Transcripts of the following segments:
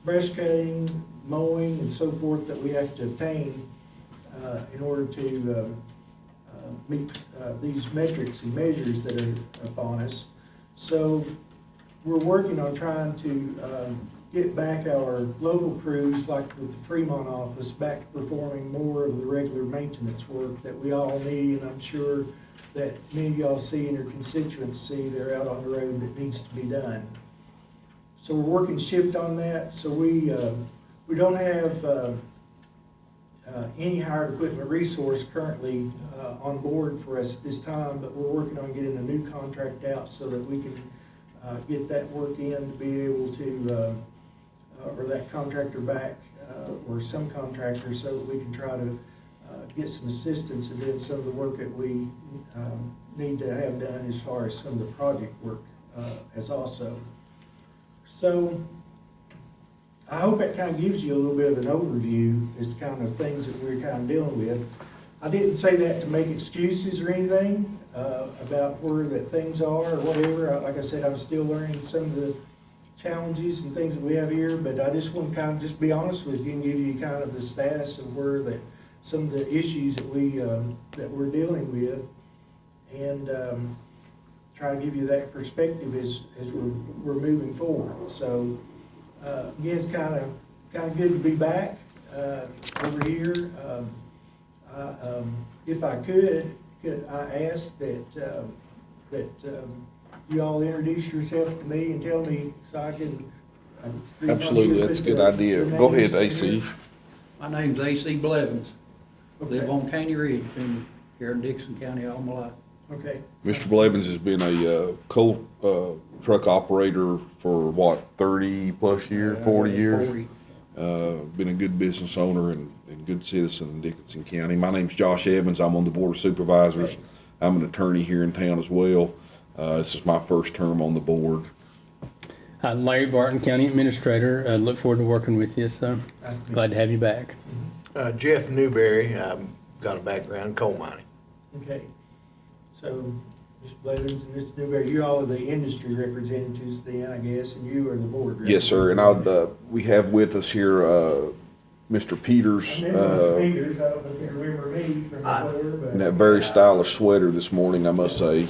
brush cutting, mowing, and so forth that we have to obtain in order to meet these metrics and measures that are upon us. So we're working on trying to get back our local crews, like with the Fremont office, back to performing more of the regular maintenance work that we all need, and I'm sure that many of y'all see in your constituency, they're out on the road that needs to be done. So we're working shift on that. So we don't have any hired equipment resource currently on board for us at this time, but we're working on getting a new contract out so that we can get that work in to be able to, or that contractor back, or some contractor, so that we can try to get some assistance in doing some of the work that we need to have done as far as some of the project work as also. So I hope that kind of gives you a little bit of an overview as to kind of things that we're kind of dealing with. I didn't say that to make excuses or anything about where that things are or whatever. Like I said, I'm still learning some of the challenges and things that we have here, but I just want to kind of just be honest with you and give you kind of the status of where that some of the issues that we're dealing with, and try to give you that perspective as we're moving forward. So again, it's kind of good to be back over here. If I could I ask that you all introduce yourself to me and tell me so I can. Absolutely, that's a good idea. Go ahead, AC. My name's A.C. Blevins. Okay. Live on Caney Ridge, been here in Dickenson County all my life. Okay. Mr. Blevins has been a coal truck operator for what, 30-plus years, 40 years? 40. Been a good business owner and good citizen in Dickenson County. My name's Josh Evans. I'm on the Board of Supervisors. I'm an attorney here in town as well. This is my first term on the board. I'm Larry Barton, County Administrator. I look forward to working with you, so glad to have you back. Jeff Newberry, I've got a background in coal mining. Okay. So, Mr. Blevins and Mr. Newberry, you all are the industry representatives then, I guess, and you are the board representatives. Yes, sir, and we have with us here Mr. Peters. I remember Mr. Peters, I don't know if you remember me from before, but. In that very stylish sweater this morning, I must say.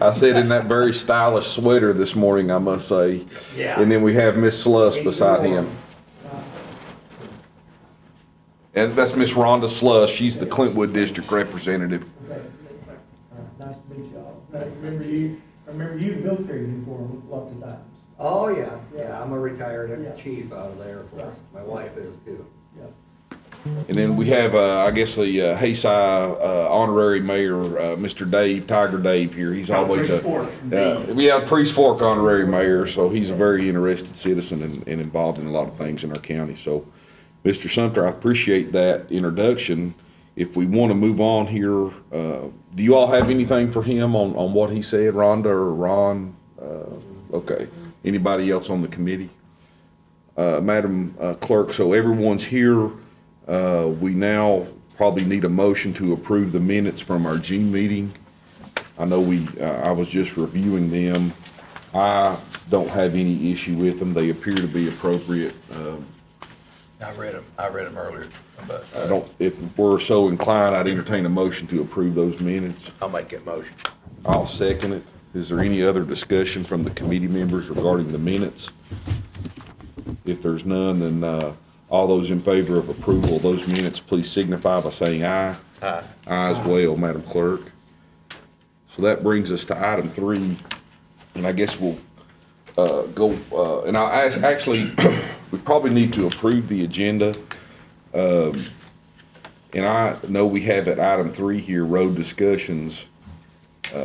I said in that very stylish sweater this morning, I must say. Yeah. And then we have Miss Sluss beside him. And that's Miss Rhonda Sluss. She's the Clintwood District Representative. Okay. Nice to meet you all. I remember you in military uniform lots of times. Oh, yeah, Yeah. yeah, I'm a retired Yeah. chief out of the Air Force. My wife is too. Yeah. And then we have, I guess, the Hayside honorary mayor, Mr. Dave, Tiger Dave here. He's always Priest Fork honorary mayor, so he's a very interested citizen and involved in a lot of things in our county. So, Mr. Sumter, I appreciate that introduction. If we want to move on here, do you all have anything for him on what he said, Rhonda or Ron? Okay. Anybody else on the committee? Madam Clerk, so everyone's here. We now probably need a motion to approve the minutes from our June meeting. I know I was just reviewing them. I don't have any issue with them. They appear to be appropriate. I read them earlier, but If we're so inclined, I'd entertain a motion to approve those minutes. I'll make that motion. I'll second it. Is there any other discussion from the committee members regarding the minutes? If there's none, then all those in favor of approval of those minutes, please signify by saying aye. Aye. Aye as well, Madam Clerk. So that brings us to item 3, and I guess we'll go, and I'll ask, actually, we probably need to approve the agenda. And I know we have at item 3 here, road discussions.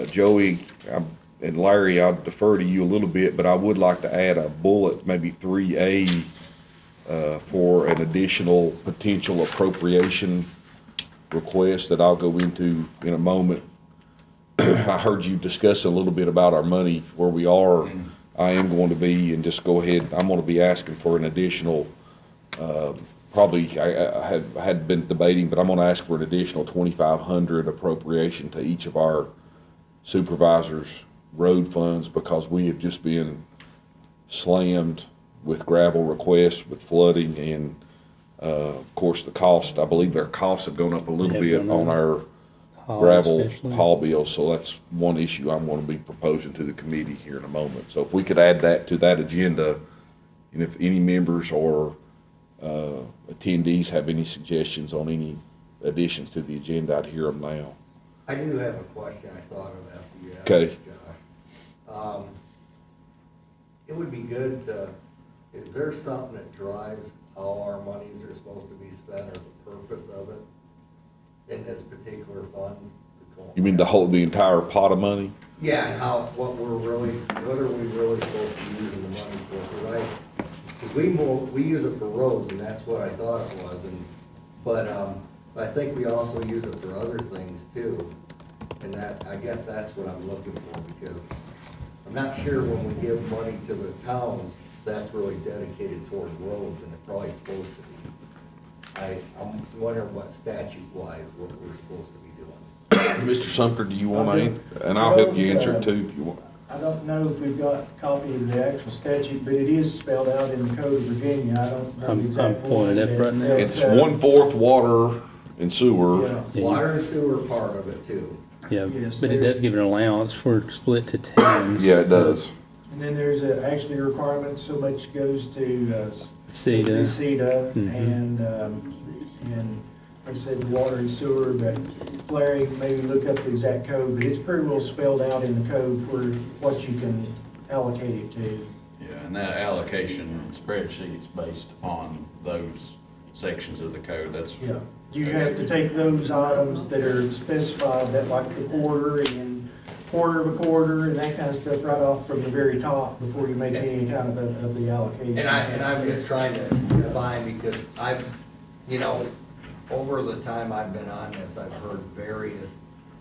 Joey and Larry, I'll defer to you a little bit, but I would like to add a bullet, maybe 3A, for an additional potential appropriation request that I'll go into in a moment. I heard you discuss a little bit about our money, where we are. I am going to be, and just go ahead, I'm going to be asking for an additional, probably, I had been debating, but I'm going to ask for an additional $2,500 appropriation to each of our supervisors' road funds, because we have just been slammed with gravel requests, with flooding, and, of course, the cost, I believe their costs have gone up a little Have bit gone on up. our Haul gravel especially. haul bill, so that's one issue I'm gonna be proposing to the committee here in a moment. So if we could add that to that agenda, and if any members or, attendees have any suggestions on any additions to the agenda, I'd hear them now. I do have a question I thought of after you asked, Okay. Josh. It would be good to, is there something that drives how our monies are supposed to be spent or the purpose of it in this particular fund? You mean the entire pot of money? Yeah, and how, what are we really supposed to be using the money for, right? Because we use it for roads, and that's what I thought it was, but I think we also use it for other things too. And that, I guess that's what I'm looking for, because I'm not sure when we give money to the towns, that's really dedicated towards roads, and it's probably supposed to be. I'm wondering what statute-wise, what we're supposed to be doing. Mr. Sumter, do you wanna, I do. and I'll help you answer it too if you want. I don't know if we've got a copy of the actual statute, but it is spelled out in the Code of Virginia. I don't know I'm the exact pulling it up right now. It's 1/4 water and sewer. Yeah. Yeah. Water and sewer part of it too. Yeah, Yes, but it there- does give an allowance for split to towns. Yeah, it does. And then there's actually a requirement, so much goes to CETA. CETA, Mhm. and like I said, the water and sewer, but flaring, maybe look up the exact code, but it's pretty well spelled out in the code for what you can allocate it to. Yeah, and that allocation spreadsheet's based upon those sections of the code, that's. Yeah, you have to take those items that are specified, that like the quarter and quarter of a quarter and that kind of stuff right off from the very top before you make any kind of the allocation. And I'm just trying to define, because over the time I've been on this, I've heard various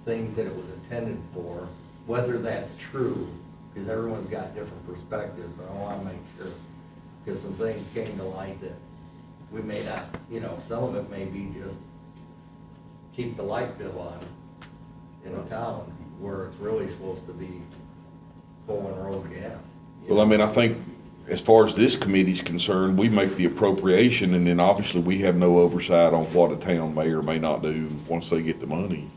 things that it was intended for, whether that's true, because everyone's got different perspectives, but I wanna make sure, because some things came to light that we may not, some of it may be just keep the light bill on in a town, where it's really supposed to be pulling road gas. Well, I mean, I think as far as this committee's concerned, we make the appropriation, and then obviously we have no oversight on what a town may or may not do once they get the money.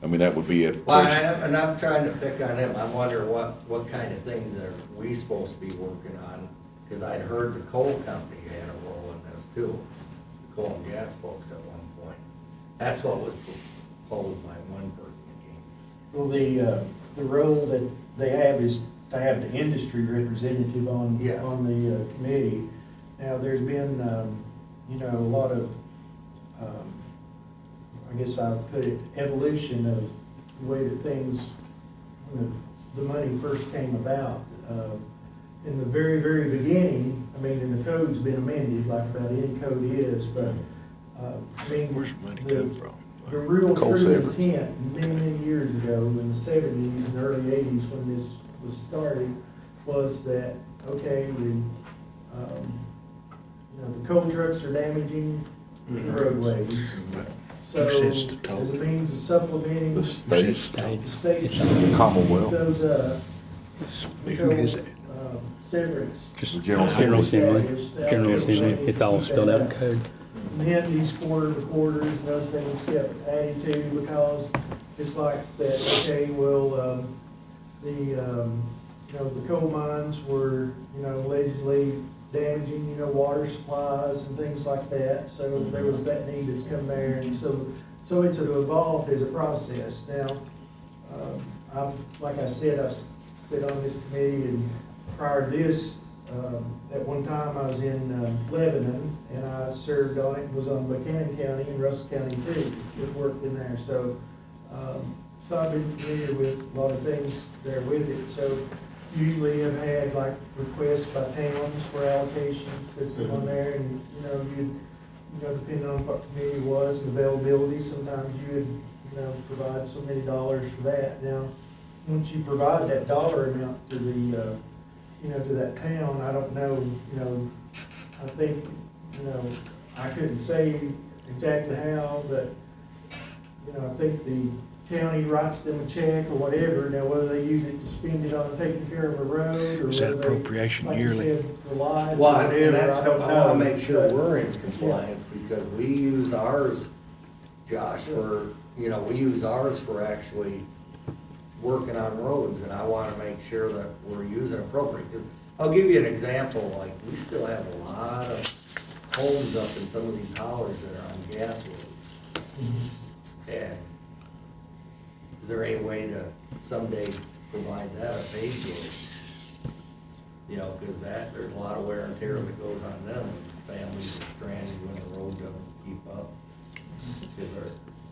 I mean, that would be at. Well, and I'm trying to pick on him, I wonder what kind of things are we supposed to be working on? Because I'd heard the coal company had a role in this too, the coal and gas folks at one point. That's what was proposed by one person that came. Well, the role that they have is to have the industry representative on, Yes. on the committee. Now, there's been, a lot of, I guess I would put it, evolution of the way that things, when the money first came about. In the very, very beginning, I mean, and the code's been amended, like about any code is, but, I mean. Where's the money the- come from? The real Coal true savers. intent, many, many years ago, in the seventies and early eighties, when this was started, was that, okay, the coal trucks are damaging the roadways. So, Who sets the as toll? a means of supplementing The the state, state, It's on Commonwealth. those, Who is it? severance. Just General General Assembly, established, General Assembly, to it's all keep spelled out in that up. code. And then these quarters, and those things kept adding to, because it's like that, okay, well, the coal mines were, allegedly damaging, water supplies and things like that, so there was that need that's come there, and so it's evolved as a process. Now, like I said, I've sit on this committee, and prior to this, at one time I was in Lebanon, and I served on it, was on Buchanan County and Russell County too, that worked in there, so I've been familiar with a lot of things there with it. So usually I've had like requests by towns for allocations that's been on there, and depending on what committee it was and availability, sometimes you would, provide so many dollars for that. Now, once you provide that dollar amount to the, to that town, I don't know, I think, I couldn't say exactly how, but, I think the county writes them a check or whatever, now whether they use it to spend it on taking care of a road, or Is that whether they, appropriation like you yearly? said, for lights, or Well, and whatever, that's, I don't know. I wanna make sure but- we're in compliance, because we use ours, Josh, for, we use ours for actually working on roads, and I wanna make sure that we're using appropriate. 'Cause I'll give you an example, like, we still have a lot of homes up in some of these hollers that are on gas roads. And is there any way to someday provide that a paved road? Cause there's a lot of wear and tear that goes on them, and families are stranded when the road doesn't keep up. Cause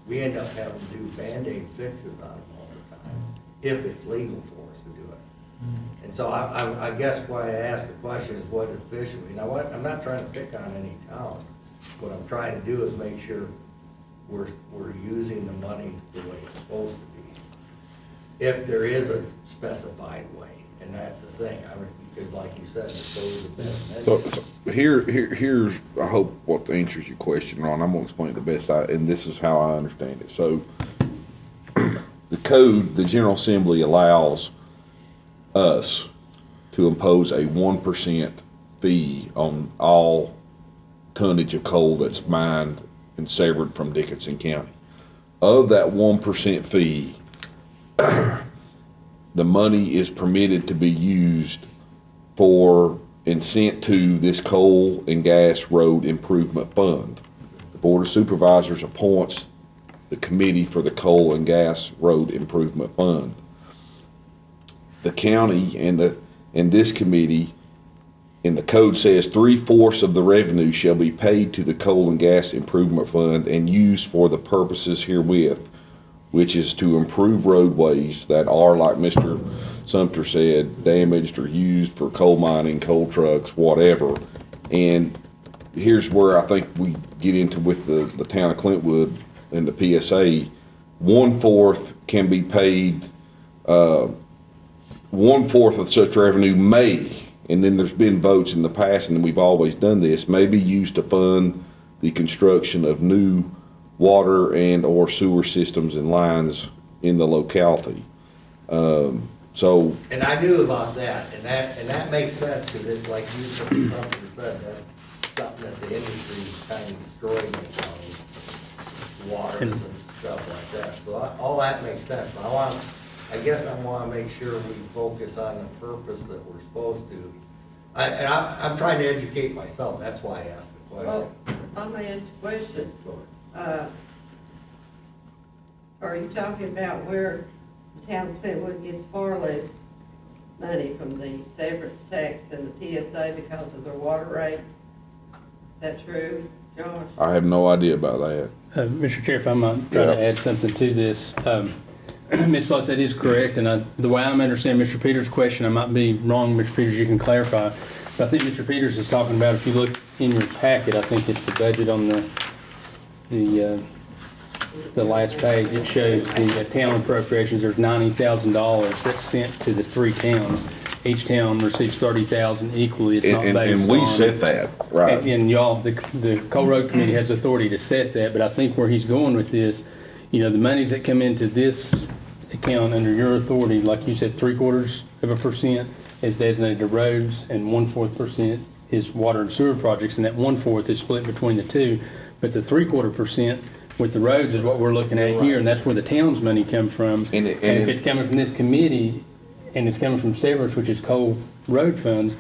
we end up having to do Band-Aid fixes on them all the time, if it's legal for us to do it. And so I guess why I asked the question is what officially, now what, I'm not trying to pick on any town. What I'm trying to do is make sure we're using the money the way it's supposed to be. If there is a specified way, and that's the thing, because like you said, it goes a bit. So here's, I hope what answers your question, Ron. I'm gonna explain it the best and this is how I understand it. So the code, the General Assembly allows us to impose a 1% fee on all tonnage of coal that's mined and severed from Dickenson County. Of that 1% fee, the money is permitted to be used for and sent to this coal and gas road improvement fund. The Board of Supervisors appoints the committee for the coal and gas road improvement fund. The county and this committee, and the code says 3/4 of the revenue shall be paid to the coal and gas improvement fund and used for the purposes herewith, which is to improve roadways that are, like Mr. Sumter said, damaged or used for coal mining, coal trucks, whatever. And here's where I think we get into with the town of Clintwood and the PSA. 1/4 can be paid, 1/4 of such revenue may, and then there's been votes in the past, and we've always done this, may be used to fund the construction of new water and or sewer systems and lines in the locality. So, And I knew about that, and that makes sense, because it's like you said, that's something that the industry's kind of destroying in county, waters and stuff like that. So all that makes sense, but I guess I want to make sure we focus on the purpose that we're supposed to. I'm trying to educate myself, that's why I asked the question. Well, I'm gonna ask a question. Are you talking about where the town of Clintwood gets far less money from the severance tax than the PSA because of their water rates? Is that true, Josh? I have no idea about that. Mr. Chair, if I might try to add something to this. Ms. Lutz, that is correct, and the way I'm understanding Mr. Peters' question, I might be wrong, Mr. Peters, you can clarify. But I think Mr. Peters is talking about, if you look in your packet, I think it's the budget on the last page. It shows the town appropriations. There's $90,000 that's sent to the 3 towns. Each town receives $30,000 equally. It's not based And we on- set that, right? And y'all, the Coal Road Committee has authority to set that, but I think where he's going with this, the monies that come into this account under your authority, like you said, 0.75% is designated to roads and 1/4% is water and sewer projects, and that 1/4 is split between the two. But the 0.75% with the roads is what we're looking at here, and that's where the town's money come from. And if it's coming from this committee, and it's coming from severance, which is coal road funds,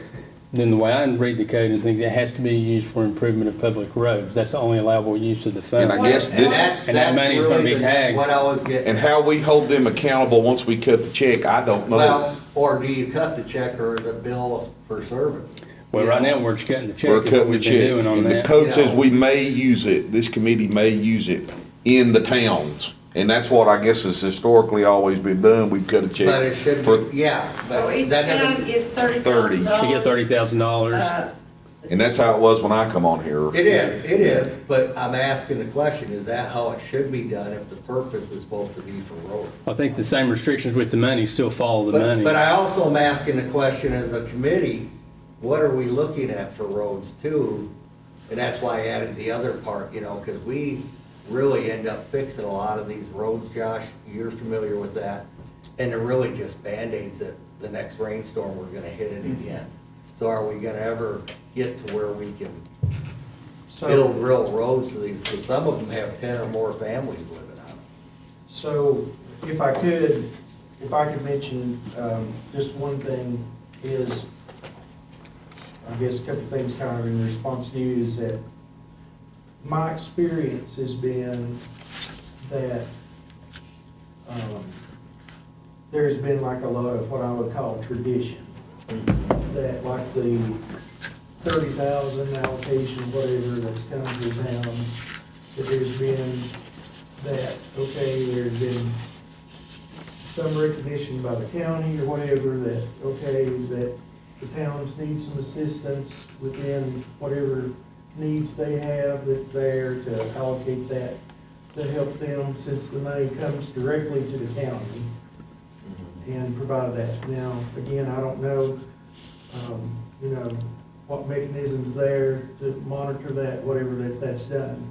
then the way I read the code and things, it has to be used for improvement of public roads. That's the only allowable use of the fund. And I guess this, And that money is gonna be tagged. What I was getting. and how we hold them accountable once we cut the check, I don't know. Well, or do you cut the check, or is it bill per service? Well, right now, we're just cutting the check. We're is what cutting the we've been check, doing on and the that. code says we may use it, this committee may use it in the towns. And that's what I guess has historically always been done, we cut a But it check should for, be, yeah. but So each that doesn't- town gets $30,000. 30. You get $30,000. and that's how it was when I come on here. It is, but I'm asking the question, is that how it should be done if the purpose is supposed to be for roads? I think the same restrictions with the money still follow the money. But I also am asking the question as a committee, what are we looking at for roads too? And that's why I added the other part, because really end up fixing a lot of these roads, Josh, you're familiar with that. And they're really just Band-Aids that the next rainstorm, we're gonna hit it again. So are we gonna ever get to where we can build real roads to these, because some of them have 10 or more families living on them. So if I could mention, just one thing is, I guess a couple of things kind of in response to you is that my experience has been that, there's been like a lot of what I would call tradition. That like the 30,000 allocation, whatever, that's come to town, that there's been that, okay, there's been some recognition by the county or whatever that, okay, that the towns need some assistance within whatever needs they have that's there to allocate that, to help them, since the money comes directly to the county and provide that. Now, again, I don't know, you know, what mechanisms there to monitor that, whatever that's done.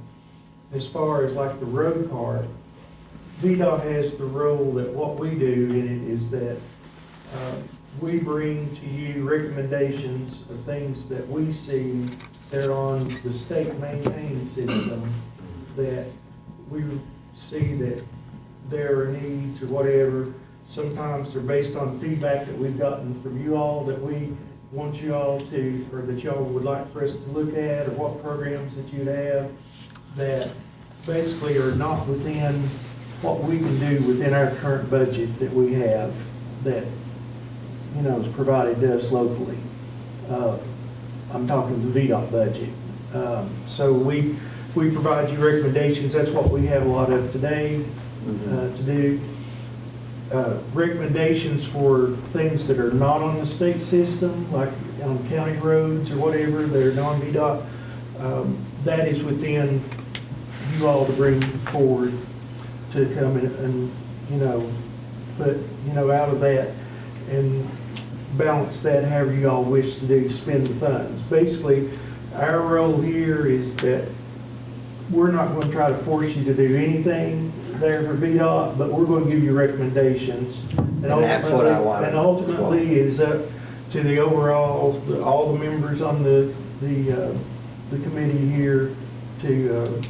As far as like the road part, VDOT has the role that what we do in it is that we bring to you recommendations of things that we see that are on the state maintained system, that we see that there are needs or whatever. Sometimes they're based on feedback that we've gotten from you all that we want you all to, or that y'all would like for us to look at, or what programs that you'd have that basically are not within what we can do within our current budget that we have, that, you know, is provided to us locally. I'm talking the VDOT budget. So we provide you recommendations. That's what we have a lot of today to do. Recommendations for things that are not on the state system, like on county roads or whatever, that are non-VDOT, that is within you all to bring forward to come and, you know, put, you know, out of that and balance that however you all wish to do, spend the funds. Basically, our role here is that we're not going to try to force you to do anything there for VDOT, but we're going to give you recommendations. And that's what I wanted. And ultimately is up to the overall, all the members on the committee here to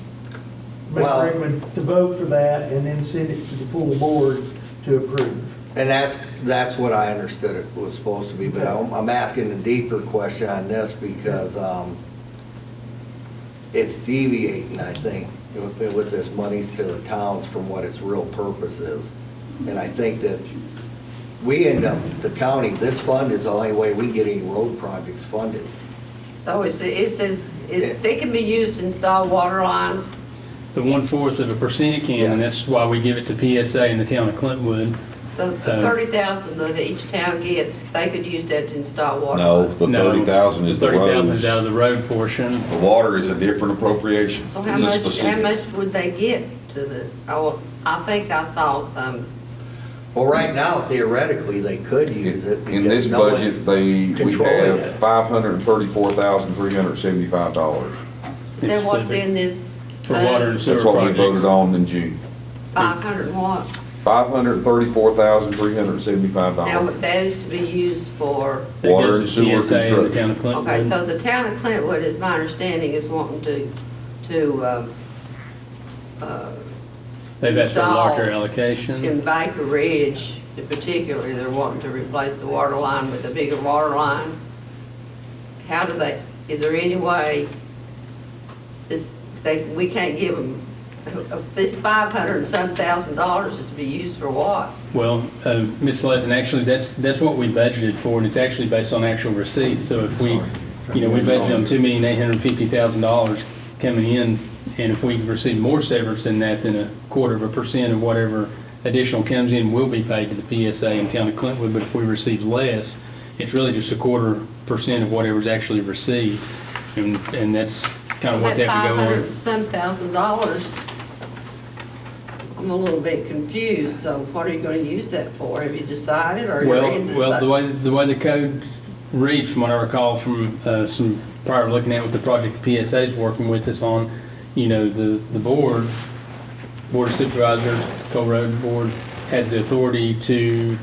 to vote for that and then send it to the full board to approve. And that's what I understood it was supposed to be, but I'm asking a deeper question on this because it's deviating, I think, with this money to the towns from what its real purpose is. And I think that we end up, the county, this fund is the only way we get any road projects funded. So it says, they can be used to install water lines? The 1/4% can, and that's why we give it to PSA in the town of Clintwood. So the 30,000 that each town gets, they could use that to install water No, lines? the 30,000 is the 30,000 roads. is out of the road portion. The water is a different appropriation. So It's a how specific. much would they get to the, I think I saw some, Well, right now, theoretically, they could use it. In this because no budget, one's we controlling have it. $534,375. is that what's in this For water and sewer That's what we projects. voted on in June. 500 what? $534,375. Now, that is to be used for, That Water goes and to sewer PSA in the construction. town of Clintwood. okay, so the town of Clintwood, is my understanding, is wanting to They've asked for a larger install allocation. in Baker Ridge, in particular, they're wanting to replace the water line with a bigger water line. How do they, is there any way, we can't give them, this $500 and some thousand is to be used for what? Well, Ms. Leslin, actually, that's what we budgeted for, and it's actually based on actual receipts. So if we, we budgeted on $2,850,000 coming in, and if we receive more severance than that, then 1/4% of whatever additional comes in will be paid to the PSA in town of Clintwood. But if we receive less, it's really just 1/4% of whatever's actually received, and that's kind of what they have to go That $500 on. and some thousand, I'm a little bit confused, so what are you gonna use that for? Have you decided, or you're in Well, the way the code reads, from what I recall from some prior looking at with the project the PSA's working with us on, the board Board of Supervisors, Coal Road Board, has the authority to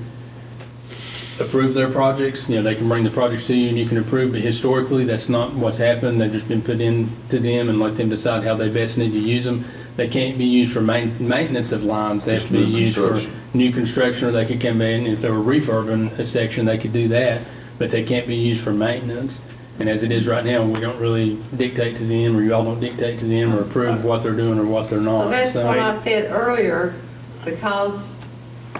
approve their projects. You know, they can bring the projects to you and you can approve, but historically, that's not what's happened. They've just been put in to them and let them decide how they best need to use them. They can't be used for maintenance of lines. They have Just to be new used for construction. new construction, or they could come in, if they were refurbing a section, they could do that, but they can't be used for maintenance. And as it is right now, we don't really dictate to them, or you all don't dictate to them or approve what they're doing or what they're So not. that's So- what I said earlier, because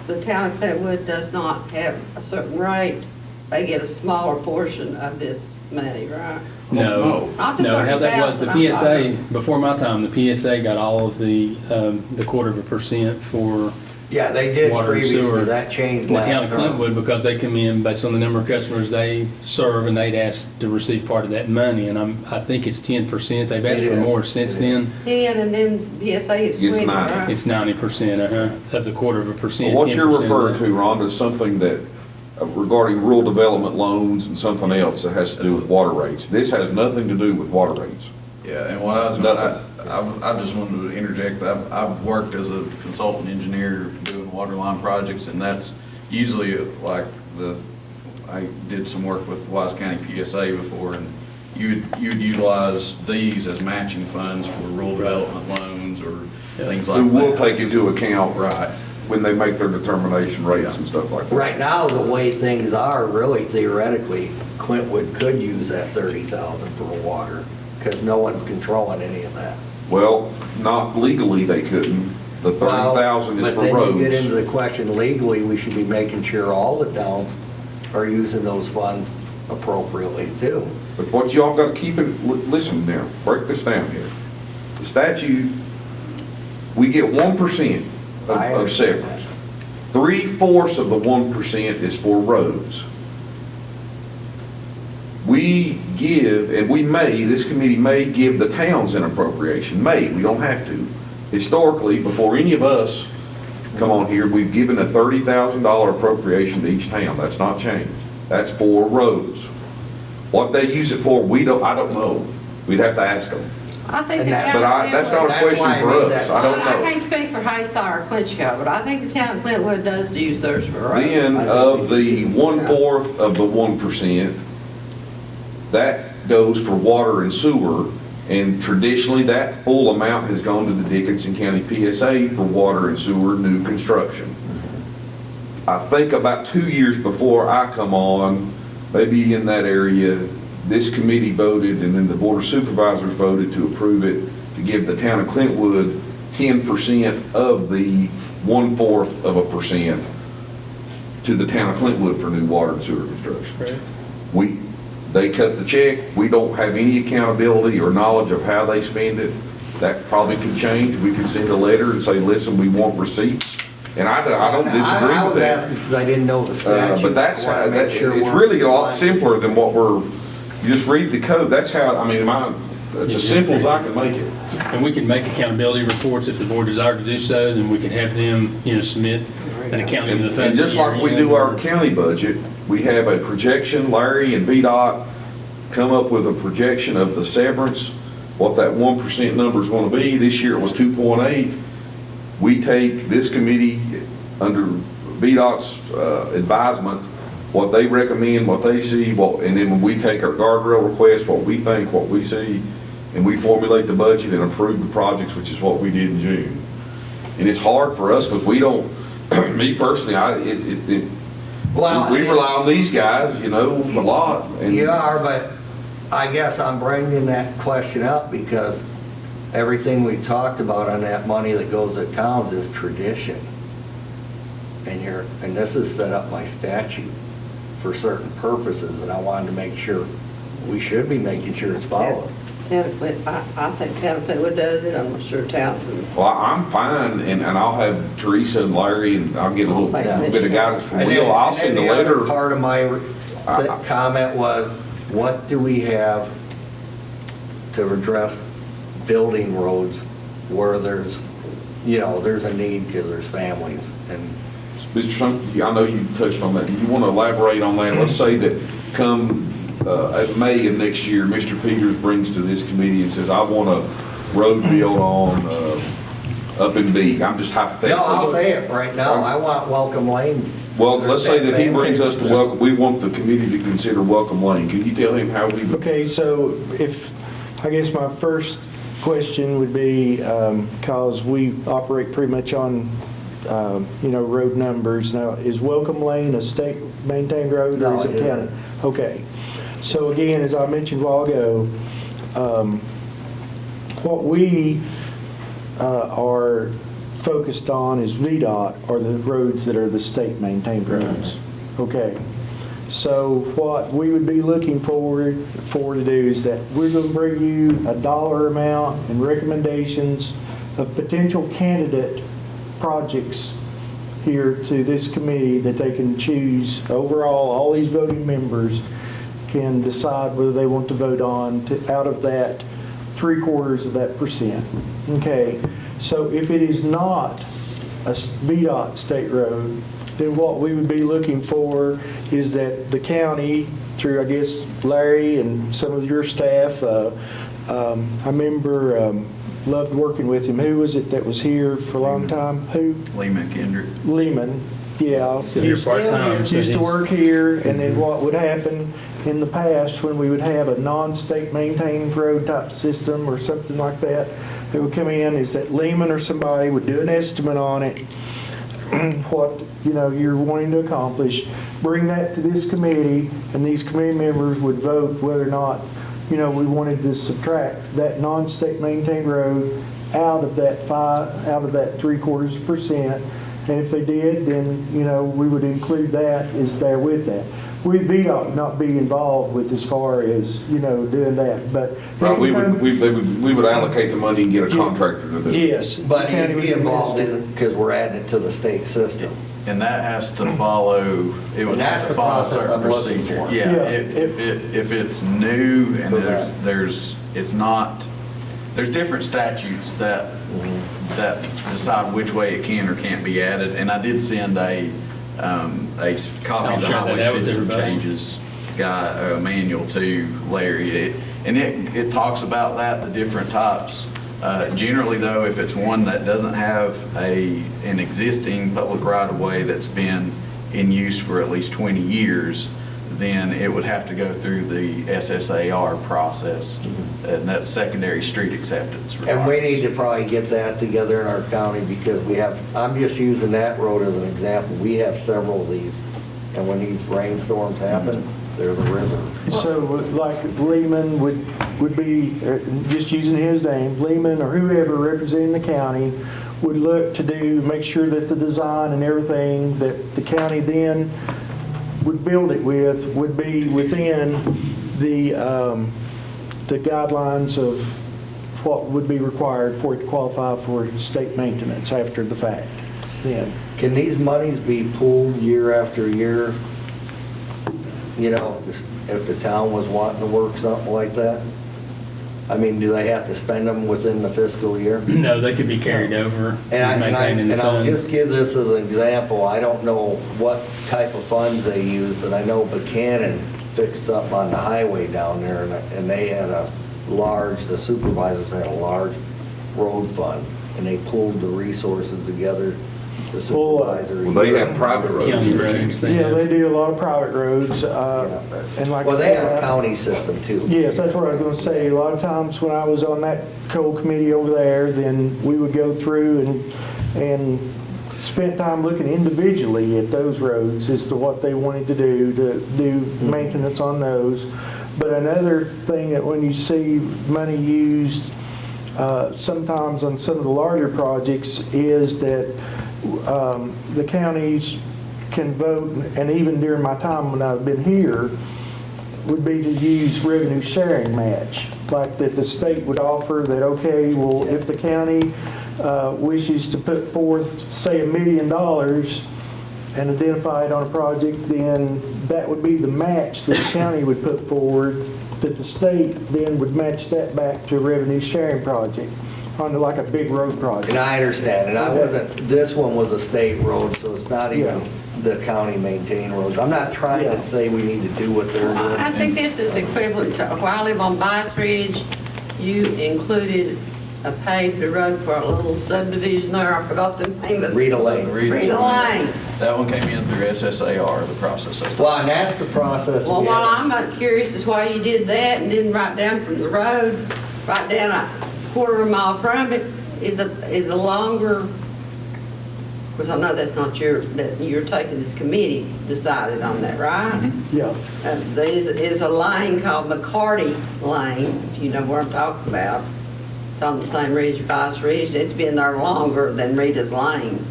the town of Clintwood does not have a certain rate, they get a smaller portion of this money, right? No, Not the no, how that was, the 30,000 I'm PSA, talking. before my time, the PSA got all of the 1/4% for Yeah, they did water and previously, sewer. that changed the last town of term. Clintwood, because they come in based on the number of customers they serve, and they'd ask to receive part of that money, and I think it's 10%, they've asked It for is. more since It then. 10, and then PSA is It's 20, 90. right? It's 90%, of the 1/4%. What you're 10% of referring that. to, Rhonda, is something that regarding rural development loans and something else that has to do with water rates. This has nothing to do with water rates. Yeah, and what I was, I just wanted to interject, I've worked as a consultant engineer doing water line projects, and that's usually like I did some work with Wise County PSA before, and you'd utilize these as matching funds for rural development loans or things like Who that. will take into account Right. when they make their determination rates and stuff like that. Right now, the way things are, really theoretically, Clintwood could use that 30,000 for water, because no one's controlling any of that. Well, not legally they couldn't. The 30,000 is for But then you get roads. into the question, legally, we should be making sure all the towns are using those funds appropriately too. But what y'all gotta keep in, listen now, break this down here. The statute, we get 1% I of understand severance. 3/4 of the 1% is for roads. We give, and we may, this committee may give the towns an appropriation, we don't have to. Historically, before any of us come on here, we've given a $30,000 appropriation to each town, that's not changed. That's for roads. What they use it for, I don't know, we'd have to ask them. I think the And that- town But of that's not a Clintwood. That's question why I for made us, that- I don't I know. can't speak for Haysar or Clinchco, but I think the town of Clintwood does use theirs for roads. Then of the 1/4 of the 1%, that goes for water and sewer, and traditionally, that full amount has gone to the Dickenson County PSA for water and sewer new construction. I think about 2 years before I come on, maybe in that area, this committee voted, and then the Board of Supervisors voted to approve it, to give the town of Clintwood 10% of the 1/4% to the town of Clintwood for new water and sewer construction. They cut the check, we don't have any accountability or knowledge of how they spend it. That probably could change, we could send a letter and say, listen, we want receipts, and I don't disagree I with was that. asking because I didn't know the statute. But that's, I wanna make sure it's we're- really a lot simpler than what you just read the code, that's how, it's as simple as I can make it. And we can make accountability reports if the board desired to do so, then we could have them, submit an accounting of the funds. And just like we do our county budget, we have a projection, Larry and VDOT come up with a projection of the severance, what that 1% number is gonna be. This year it was 2.8. We take, this committee, under VDOT's advisement, what they recommend, what they see, and then when we take our guardrail request, what we think, what we see, and we formulate the budget and approve the projects, which is what we did in June. And it's hard for us, because we don't, me personally, we rely on these guys, a lot. And You are, but I guess I'm bringing that question up because everything we talked about on that money that goes to towns is tradition. And this is set up by statute for certain purposes, and I wanted to make sure, we should be making sure it's followed. Town of I think town of Clintwood does it, I'm not sure Townsend. Well, I'm fine, and I'll have Teresa and Larry, and I'll get a little bit of guidance from And Will. then- I'll and send a then the other letter. part of my comment was, what do we have to address building roads where there's a need because there's families and. Mr. Shunk, I know you touched on that. Do you want to elaborate on that? Let's say that come May of next year, Mr. Peters brings to this committee and says, I want a road built on up in B. I'm just No, I'll hypothetical. say it right now, I want Welcome Lane. Well, let's say that he brings us to Welcome, we want the committee to consider Welcome Lane. Can you tell him how we? Okay, so I guess my first question would be, because we operate pretty much on, road numbers. Now, is Welcome Lane a state maintained road or No, is it it county? isn't. Okay, so again, as I mentioned a while ago, what we are focused on is VDOT, or the roads that are the state maintained roads. Okay, so what we would be looking for to do is that we're going to bring you a dollar amount and recommendations of potential candidate projects here to this committee that they can choose. Overall, all these voting members can decide whether they want to vote on out of that 3/4 of that percent. Okay, so if it is not a VDOT state road, then what we would be looking for is that the county, through, I guess, Larry and some of your staff, I remember, loved working with him. Who was it that was here for a long time? Who? Lehman Kendrick. Lehman, yeah. So they're part-time. so Used to he's- work here, and then what would happen in the past, when we would have a non-state maintained road type system or something like that, it would come in, is that Lehman or somebody would do an estimate on it, what, you're wanting to accomplish, bring that to this committee, and these committee members would vote whether or not, we wanted to subtract that non-state maintained road out of that 3/4%. And if they did, then, we would include that as there with that. We VDOT not be involved with as far as, doing that, but. Right, we would allocate the money and get a contractor to do it. Yes. But the county he'd would be involved in administer. it because we're adding it to the state system. And that has to follow, it would And that's have to the follow process certain I'm looking procedure. for. Yeah, Yeah, if it's new and Correct. it's not, there's different statutes that decide which way it can or can't be added. And I did send a copy I'll of the share that highway out with system everybody. changes manual to Larry. And it talks about that, the different types. Generally though, if it's one that doesn't have an existing public right-of-way that's been in use for at least 20 years, then it would have to go through the SSAR process, and that's secondary street acceptance. And we need to probably get that together in our county because I'm just using that road as an example. We have several of these. And when these rainstorms happen, they're the river. So like Lehman would be, just using his name, Lehman or whoever representing the county would look to make sure that the design and everything that the county then would build it with would be within the guidelines of what would be required for it to qualify for state maintenance after the fact. Then, Can these monies be pulled year after year? If the town was wanting to work something like that? I mean, do they have to spend them within the fiscal year? No, they could be carried over, maintaining the And I'll fund. just give this as an example. I don't know what type of funds they use, but I know Buchanan fixed something on the highway down there, and they had the supervisors had a large road fund, and they pulled the resources together, the supervisor. Well, they have private roads. County roads. yeah, they do a lot of private roads, and like I Well, they said. have a county system too. Yes, that's what I was going to say. A lot of times when I was on that coal committee over there, then we would go through and spent time looking individually at those roads as to what they wanted to do maintenance on those. But another thing that when you see money used sometimes on some of the larger projects is that the counties can vote, and even during my time when I've been here, would be to use revenue sharing match, like that the state would offer that, okay, well, if the county wishes to put forth, say, $1 million and identify it on a project, then that would be the match that the county would put forward, that the state then would match that back to a revenue sharing project, on like a big road project. And I understand, and this one was a state road, so it's not even Yeah. the county maintained roads. I'm not trying Yeah. to say we need to do what they're doing. I think this is equivalent to, where I live on Bice Ridge, you included paved the road for a little subdivision there, I forgot the name of it. Rita Lane. Rita Lane. That one came in through SSAR, the process. Well, and that's the process. Well, we what have. I'm not curious is why you did that and didn't write down from the road, right down a quarter of a mile from it is a longer, because I know that's not that you're taking this committee decided on that, right? Yeah. There is a lane called McCarty Lane, if you know what I'm talking about. It's on the same ridge, Vice Ridge. It's been there longer than Rita's Lane.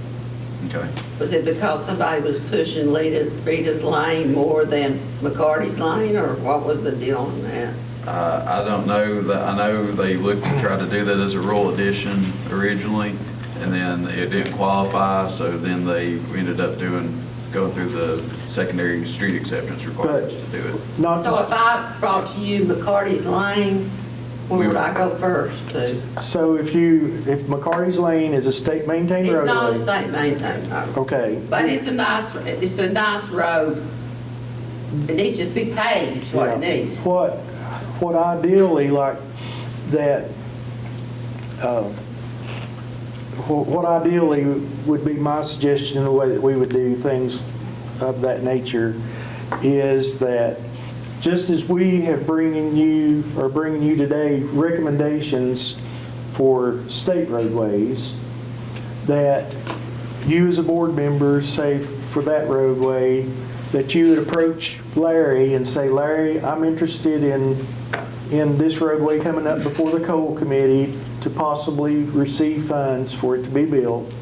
Okay. Was it because somebody was pushing Rita's Lane more than McCarty's Lane, or what was the deal on that? I don't know, I know they looked to try to do that as a rural addition originally, and then it didn't qualify, so then they ended up going through the secondary street acceptance requirements to do it. Not So if I brought to you McCarty's Lane, where would I go first to? so if McCarty's Lane is a state maintained roadway. It's not a state maintained road. Okay. But it's a nice road. It needs to just be paved, is what it Yeah. needs. What ideally, like, that, what ideally would be my suggestion in the way that we would do things of that nature is that just as we have bringing you today recommendations for state roadways, that you as a board member, say for that roadway, that you would approach Larry and say, Larry, I'm interested in this roadway coming up before the coal committee to possibly receive funds for it to be built.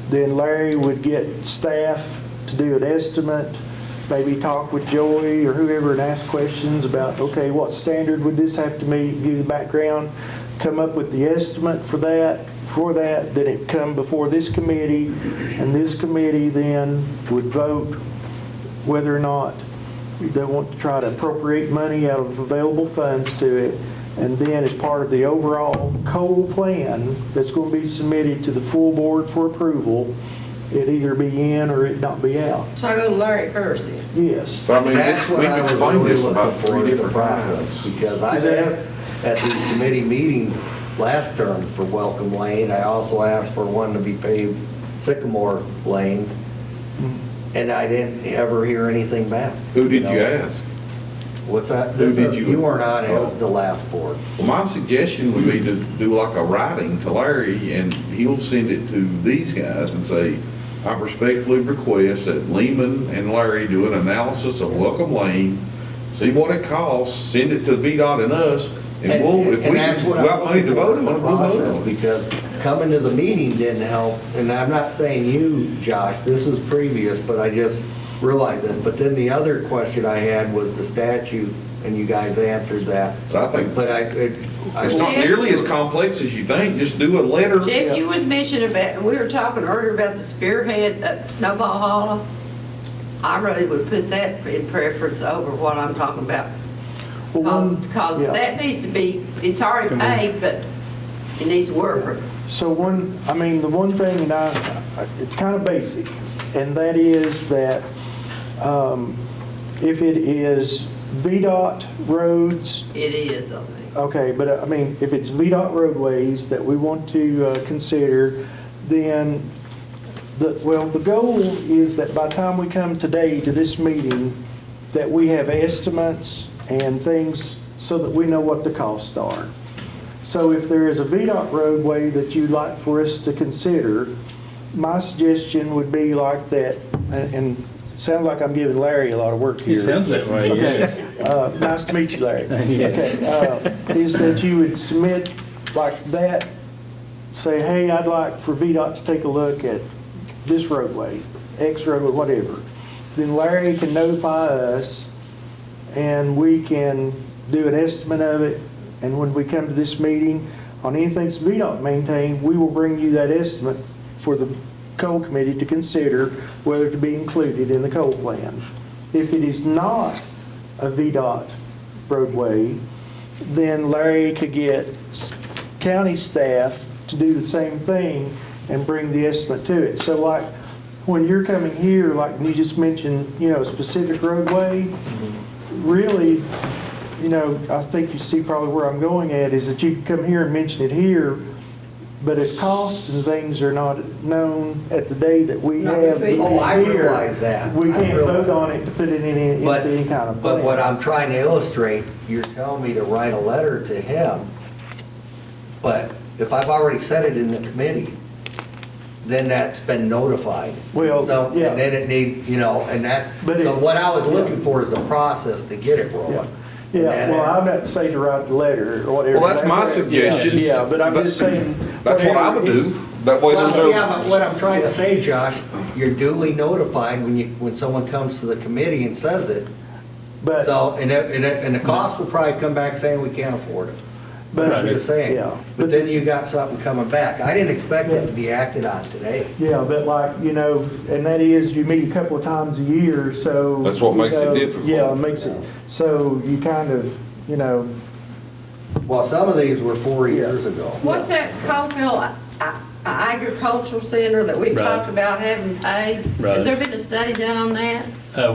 Then Larry would get staff to do an estimate, maybe talk with Joey or whoever and ask questions about, okay, what standard would this have to meet, give you the background, come up with the estimate for that, then it come before this committee, and this committee then would vote whether or not they want to try to appropriate money out of available funds to it. And then as part of the overall coal plan that's going to be submitted to the full board for approval, it either be in or it not be out. So I go to Larry first then. Yes. But I mean, That's what we've I was explained really this about looking for 3 in the different process, times. because I've asked at these committee meetings last term for Welcome Lane. I also asked for one to be paved Sycamore Lane, and I didn't ever hear anything back. Who did know? you ask? What's that? Who did you- You weren't on Oh. it, the last board. Well, my suggestion would be to do like a writing to Larry, and he'll send it to these guys and say, I respectfully request that Lehman and Larry do an analysis of Welcome Lane, see what it costs, send it to VDOT and us, and we'll, if And we that's what got I'm money to looking vote for on in it, the we'll vote process, on it. because coming to the meeting didn't help, and I'm not saying you, Josh, this was previous, but I just realized this. But then the other question I had was the statute, and you guys answered that. I think But it's not nearly as complex as you think, just do a letter. Jeff, you was mentioning about, we were talking earlier about the spearhead up Snowball Hollow. I really would put that in preference over what I'm talking about. Because yeah. that needs to be, it's already paved, but it needs work. So the one thing, and it's kind of basic, and that is that if it is VDOT roads, It is, I think. okay, but if it's VDOT roadways that we want to consider, then the goal is that by the time we come today to this meeting, that we have estimates and things so that we know what the costs are. So if there is a VDOT roadway that you'd like for us to consider, my suggestion would be like that, and it sounds like I'm giving Larry a lot of work here. It sounds that way, Okay. yes. Nice to meet you, Larry. Yes. Okay, is that you would submit like that, say, hey, I'd like for VDOT to take a look at this roadway, X roadway, whatever. Then Larry can notify us, and we can do an estimate of it, and when we come to this meeting, on anything that's VDOT maintained, we will bring you that estimate for the coal committee to consider whether to be included in the coal plan. If it is not a VDOT roadway, then Larry could get county staff to do the same thing and bring the estimate to it. So like, when you're coming here, like you just mentioned, a specific roadway, really, I think you see probably where I'm going at, is that you can come here and mention it here, but if costs and things are not known at the day that we No, have we- Oh, I here, realize that. we I can't realize vote on it to put it in into But, any kind of plan. but what I'm trying to illustrate, you're telling me to write a letter to him, but if I've already said it in the committee, then that's been notified. Well, So, yeah. and then it needs, and that, But so it- what I was looking for is the process to get it Yeah, rolling. yeah, And well, that- I'm not saying to write the letter or whatever. Well, that's my yeah, suggestion. Yeah, but I'm just saying. That's what I would whatever is- do. That way those Well, yeah, are, but what I'm trying to say, Josh, you're duly notified when someone comes to the committee and says it. But, So, and the cost will probably come back saying we can't afford it. but, I'm just saying. yeah. But then you got something coming back. I didn't expect it to be acted on today. Yeah, but like, and that is, you meet a couple of times a year, so. That's what makes it difficult. Yeah, it makes it, so you kind of, Well, some of these were 4 years ago. What's that Coalfield Agricultural Center that we've Right. talked about having paid? Right. Has there been a study done on that?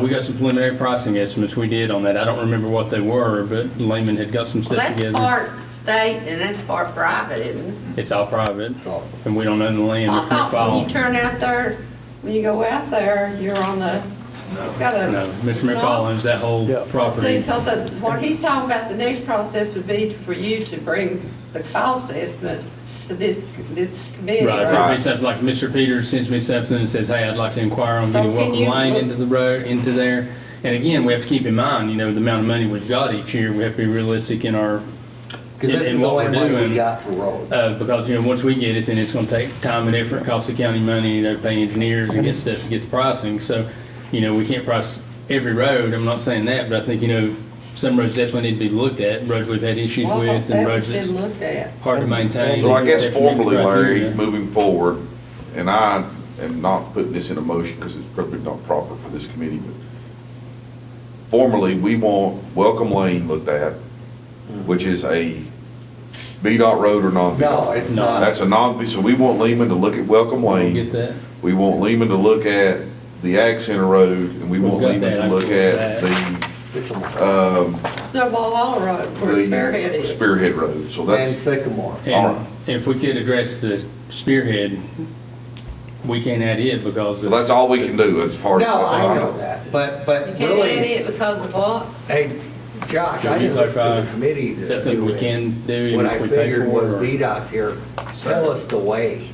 We got some preliminary pricing estimates we did on that. I don't remember what they were, but Lehman had got some Well, stuff that's together. part state and that's part private, isn't it? It's all private, So, and we don't own the land. I It's thought when McFall. you turn out there, when you go out there, you're on the, it's got a. No, Mr. it's not- McFall owns that whole Yeah. See, property. so what he's talking about, the next process would be for you to bring the cost estimate to this committee, Right, if right? it'd be something like Mr. Peters sends me something and says, hey, I'd like to inquire on So getting can welcome you lane look- into the road, into there. And again, we have to keep in mind, the amount of money we've got each year. We have to be realistic in our, because this is in the what only we're money we doing. got for roads. Because, once we get it, then it's gonna take time and effort, cost the county money, to pay engineers and get stuff to get the pricing. So, we can't price every road. I'm not saying that, but I think, some roads definitely need to be looked at, roads we've had issues Well, I with thought and that roads was that's been looked at. hard to maintain. so I guess They have to meet the formally, Larry, criteria. moving forward, and I am not putting this in a motion because it's probably not proper for this committee, but formally, we want Welcome Lane looked at, which is a VDOT road or non-VDOT? No, it's No. not. That's a non, so we want Lehman to look at Welcome We'll Lane. get that. We want Lehman to look at the Ag Center Road, and we We've want got Lehman that. to I look can get at Sycamore. the, Snowball Hollow Road, where the Spearhead is. Spearhead Road, so And that's, Sycamore. All And right. if we could address the spearhead, we can't add it because so of. that's all we can do as far as. No, I know that, but You can't add really, it because of what? hey, Josh, Could I you didn't look for clarify? the committee to That's something do we can do this. even What I if we pay figured for was it, or- VDOT's here, tell us the way,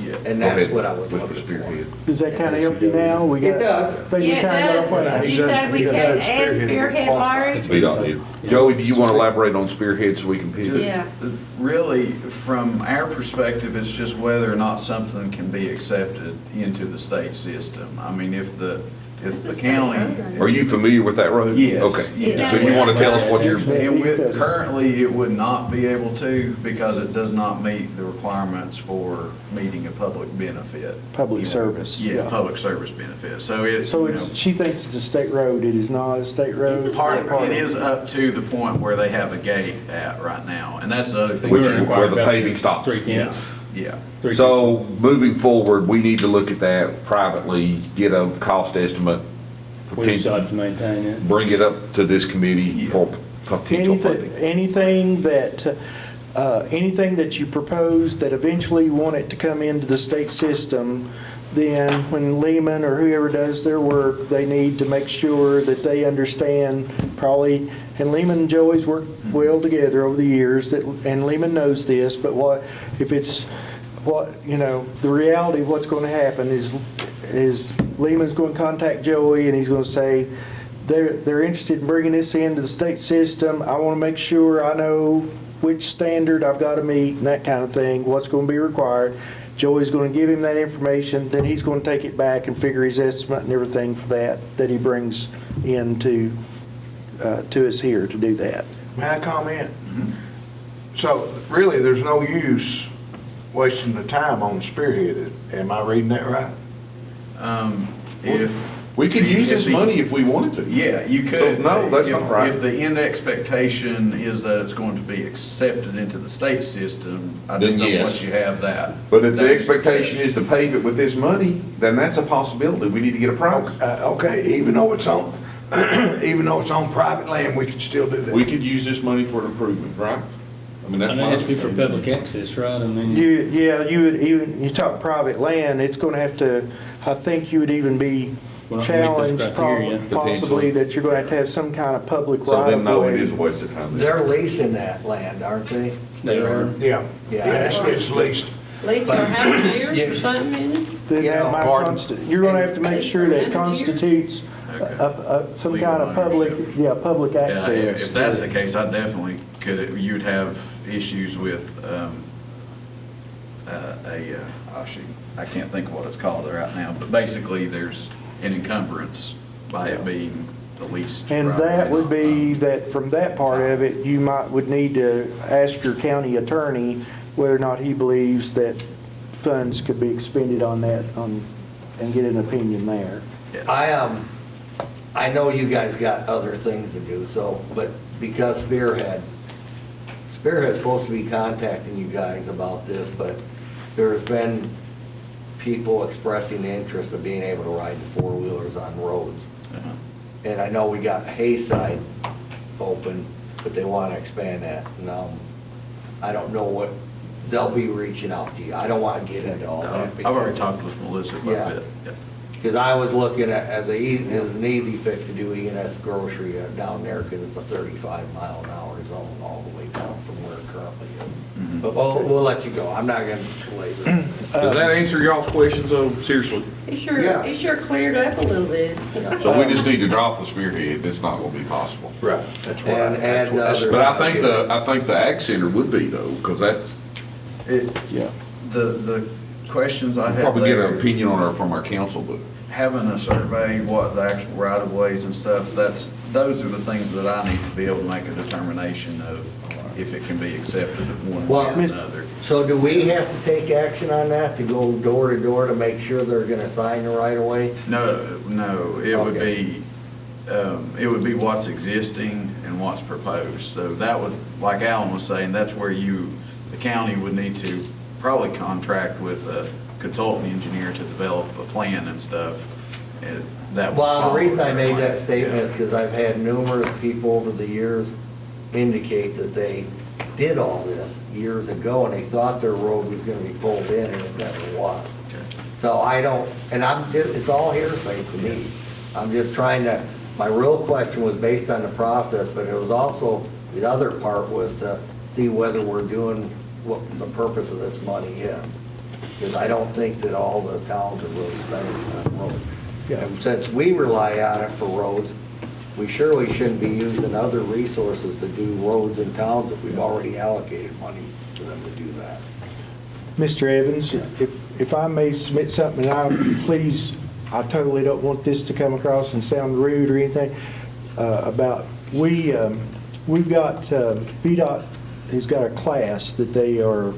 Yeah. and Go that's ahead what I was with the looking Spearhead. for. Does that kind of help you now? We It got- does. think we Yeah, kinda it got does. what I- You said we can't add Spearhead, Larry? VDOT did. Joey, do you want to elaborate on Spearhead so we can pick? Yeah. Really, from our perspective, it's just whether or not something can be accepted into the state system. I mean, if the It's a state county. road, right? Are you familiar with that road? Yes. Okay. Yeah. So you want to tell us what you're, And with, currently, it would not be able to because it does not meet the requirements for meeting a public benefit. Public You know, service, Yeah, yeah. public service benefit. So it, So you it's, know, she thinks it's a state road, it is not a state road? It's a part, state road. it is up to the point where they have a gate at right now. And that's the other thing. We Which were is required where the about paving stops. 3/10. Yeah. so moving forward, we need to look at that privately, get a cost estimate, We still have to maintain it. bring it up to this committee for potential funding. Anything that you propose that eventually want it to come into the state system, then when Lehman or whoever does their work, they need to make sure that they understand probably, and Lehman and Joey's worked well together over the years, and Lehman knows this, but the reality of what's going to happen is Lehman's going to contact Joey and he's going to say, they're interested in bringing this into the state system. I want to make sure I know which standard I've got to meet and that kind of thing, what's going to be required. Joey's going to give him that information, then he's going to take it back and figure his estimate and everything for that he brings into, to us here to do that. May I comment? So really, there's no use wasting the time on Spearhead. Am I reading that right? If. We could use this if the- money if we wanted to. Yeah, you could. So, no, that's not right. If the end expectation is that it's going to be accepted into the state system, I just Then don't yes. want you have that. But if the that expectation is to pave it with this money, then that's a possibility. We need to get a price. Okay, even though it's on, even though it's on private land, we can still do that. We could use this money for an improvement, right? I mean, that's And it my has to be for opinion. public access, right? I mean. You would even, you talk private land, it's gonna have to, I think you would even be Well, I meet those challenged criteria. possibly Potentially. that you're gonna have to have some kind of public So right then, of no, it is a way. waste of time. They're leasing that land, aren't they? They are. Yeah, Yeah. yeah, it's leased. At least for how many years or something, isn't it? Then You that know, might pardon? you're gonna have to make sure that Okay. constitutes some Legal kind of public, ownership. public Yeah, access. if that's the case, I definitely could, you'd have issues with, I can't think of what it's called right now, but basically there's an encumbrance by it being the least. And right that away, would not- be, that from that part of it, you would need to ask your county attorney whether or not he believes that funds could be expended on that, and get an opinion there. I know you guys got other things to do, so, but because Spearhead's supposed to be contacting you guys about this, but there's been people expressing the interest of being able to ride the four-wheelers on roads. Uh-huh. And I know we got Hayside open, but they want to expand that. Now, I don't know what, they'll be reaching out to you. I don't want to get into all that. I've already talked with Melissa Yeah. about it. Yeah. Because I was looking at it's an easy fix to do E&S grocery down there, because it's a 35-mile-an-hour zone all the way down from where it currently is. But we'll let you go. I'm not going to labor. Does that answer y'all's questions though? Seriously? Yeah. It sure cleared up a little bit. So we just need to drop the spearhead. It's not gonna be possible. Right, that's what And add the other- But I think the ag center would be though, because that's, Yeah. The questions I we'll have probably get an there, opinion on it from our council, but having a survey, what the actual right of ways and stuff, those are the things that I need to be able to make a determination of if it can be accepted of one way or Well, another. So do we have to take action on that to go door to door to make sure they're going to sign the right of way? No, it would Okay. be what's existing and what's proposed. So that would, like Alan was saying, that's where the county would need to probably contract with a consultant engineer to develop a plan and stuff. And that would Well, the follow reason I made everything. that statement is because I've had numerous people over the years indicate that they did all this years ago, and they thought their road was gonna be pulled in, and it never was. Okay. So I don't, and it's all hearsay to me. I'm just trying to, my real question was based on the process, but it was also, the other part was to see whether we're doing what the purpose of this money is. Because I don't think that all the towns are really spending on roads. Yeah. And since we rely on it for roads, we surely shouldn't be using other resources to do roads in towns if we've already allocated money for them to do that. Mr. Evans, if I may submit something, I totally don't want this to come across and sound rude or anything, we've got, VDOT has got a class that they are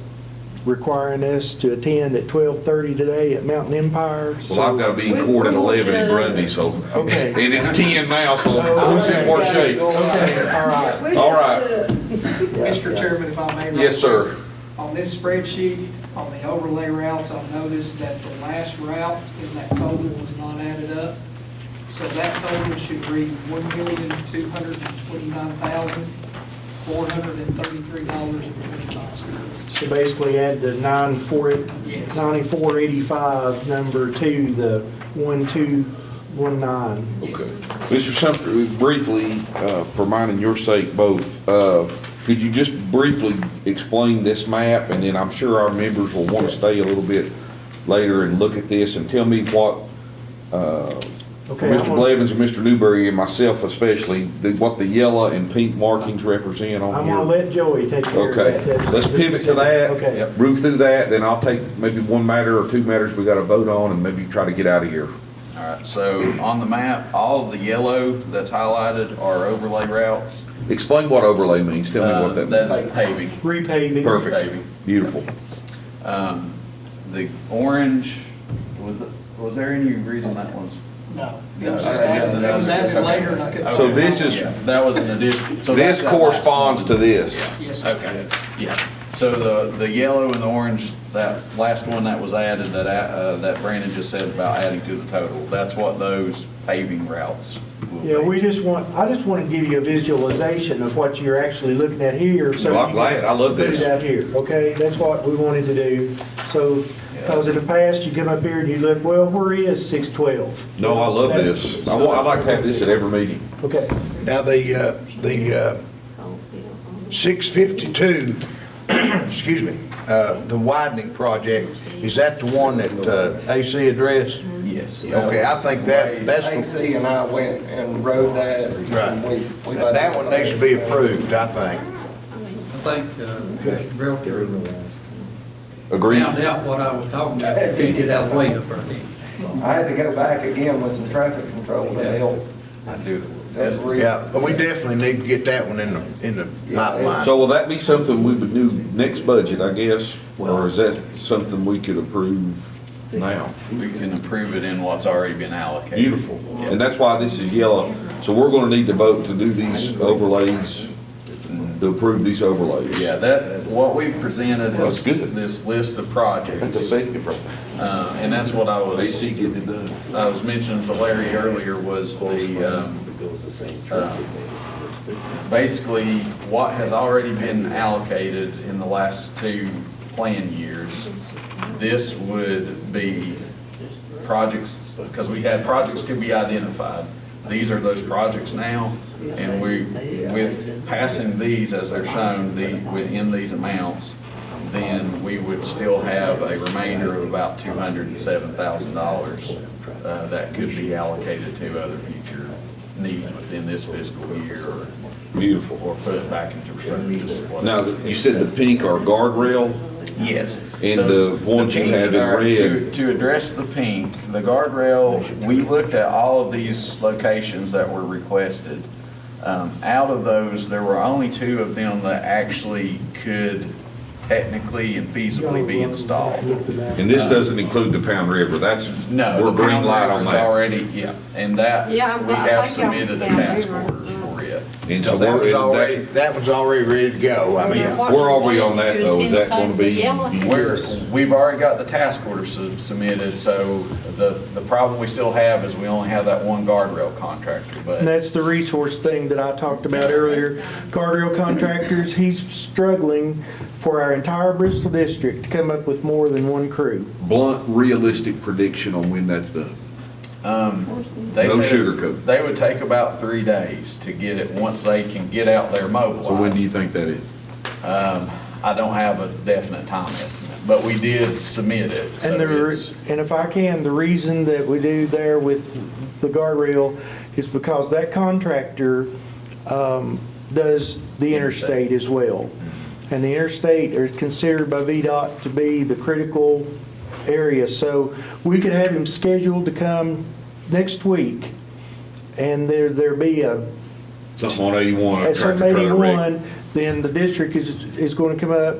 requiring us to attend at 12:30 today at Mountain Empire. well, I've gotta be in court at 11 in Grundy, so. Okay. And it's 10 now, so who's in worse shape? Okay, all right. All right. Mr. Chairman, if I may. Yes, sir. On this spreadsheet, on the overlay routes, I've noticed that the last route in that total was not added up. So that total should read $1,229,433.25. So basically add the 9485 number to the 1219. Okay. Mr. Sumter, briefly, for mine and your sake both, could you just briefly explain this map? And then I'm sure our members will want to stay a little bit later and look at this and tell me what, Okay, Mr. Blevins and Mr. Newberry and myself especially, what the yellow and pink markings represent on I'm here. gonna let Joey take care of that. Okay, let's pivot to that. Okay. Move through that, then I'll take maybe one matter or two matters we gotta vote on and maybe try to get out of here. All right, so on the map, all of the yellow that's highlighted are overlay routes. Explain what overlay means, tell me what that means. That's paving. Repaving. Perfect, Paving. beautiful. The orange, was there any reason that was? No, it No, was just okay. added, it was added later and I couldn't. So this is- Yeah, that was an addition. So This that's that last corresponds one. to this. Yes, sir. Okay, yeah. So the yellow and the orange, that last one that was added, that Brandon just said about adding to the total, that's what those paving routes Yeah, we just want, I just want to give you a visualization of what you're actually looking at here, so. Well, I'm you glad. I love can this. Put it out here, okay? That's what we wanted to do. So, because in the past, you come up here and you look, well, where is 612? No, I love this. I'd like to have this at every meeting. Okay. Now, the 652, excuse me, the widening project, is that the one that AC addressed? Yes. Okay, I think that's, AC and I went and rode that. right. That one needs to be approved, I think. I think, Mr. Realtor Agreed? found out what I was talking about, can't get out of the way up there. I had to go back again with some traffic control to help. I do. That's real. Yeah, but we definitely need to get that one in the pipeline. So will that be something we would do next budget, I guess? Or is that something we could approve now? We can approve it in what's already been allocated. Beautiful. And that's why this is yellow. So we're gonna need to vote to do these overlays, to approve these overlays. Yeah, what we've presented Well, is that's good. this list of That's projects. effective, right? And that's what I was. AC getting it done. I was mentioning to Larry earlier was basically what has already been allocated in the last 2 plan years. This would be projects, because we had projects to be identified. These are those projects now, and with passing these as they're shown, in these amounts, then we would still have a remainder of about $207,000 that could be allocated to other future needs within this fiscal year, Beautiful. or put it back into reserves. Now, you said the pink are guardrail, Yes. and So the ones you pink have in are- red. To address the pink, the guardrail, we looked at all of these locations that were requested. Out of those, there were only 2 of them that actually could technically and feasibly be installed. And this doesn't include the Pound River. That's, No, we're the green Pound light on River's that. already, yeah, and that, Yeah, we I have think y'all submitted the can task River. orders for it. And So so that was already, that's, that one's already ready to go. I mean, where are we on that though? Is that gonna be? We've already got the task order submitted, so the problem we still have is we only have that one guardrail contractor, but. And that's the resource thing that I talked about earlier. Guardrail contractors, he's struggling for our entire Bristol district to come up with more than 1 crew. Blunt, realistic prediction on when that's done. They No said sugarcoat. They would take about 3 days to get it, once they can get out there mobilized. So when do you think that is? I don't have a definite time estimate, but we did submit it, so And it's. and if I can, the reason that we do there with the guardrail is because that contractor does the interstate as well. And the interstate are considered by VDOT to be the critical area. So we could have him scheduled to come next week, and there be a Something on 81, a at some tractor trailer wreck. 81, then the district is going to come up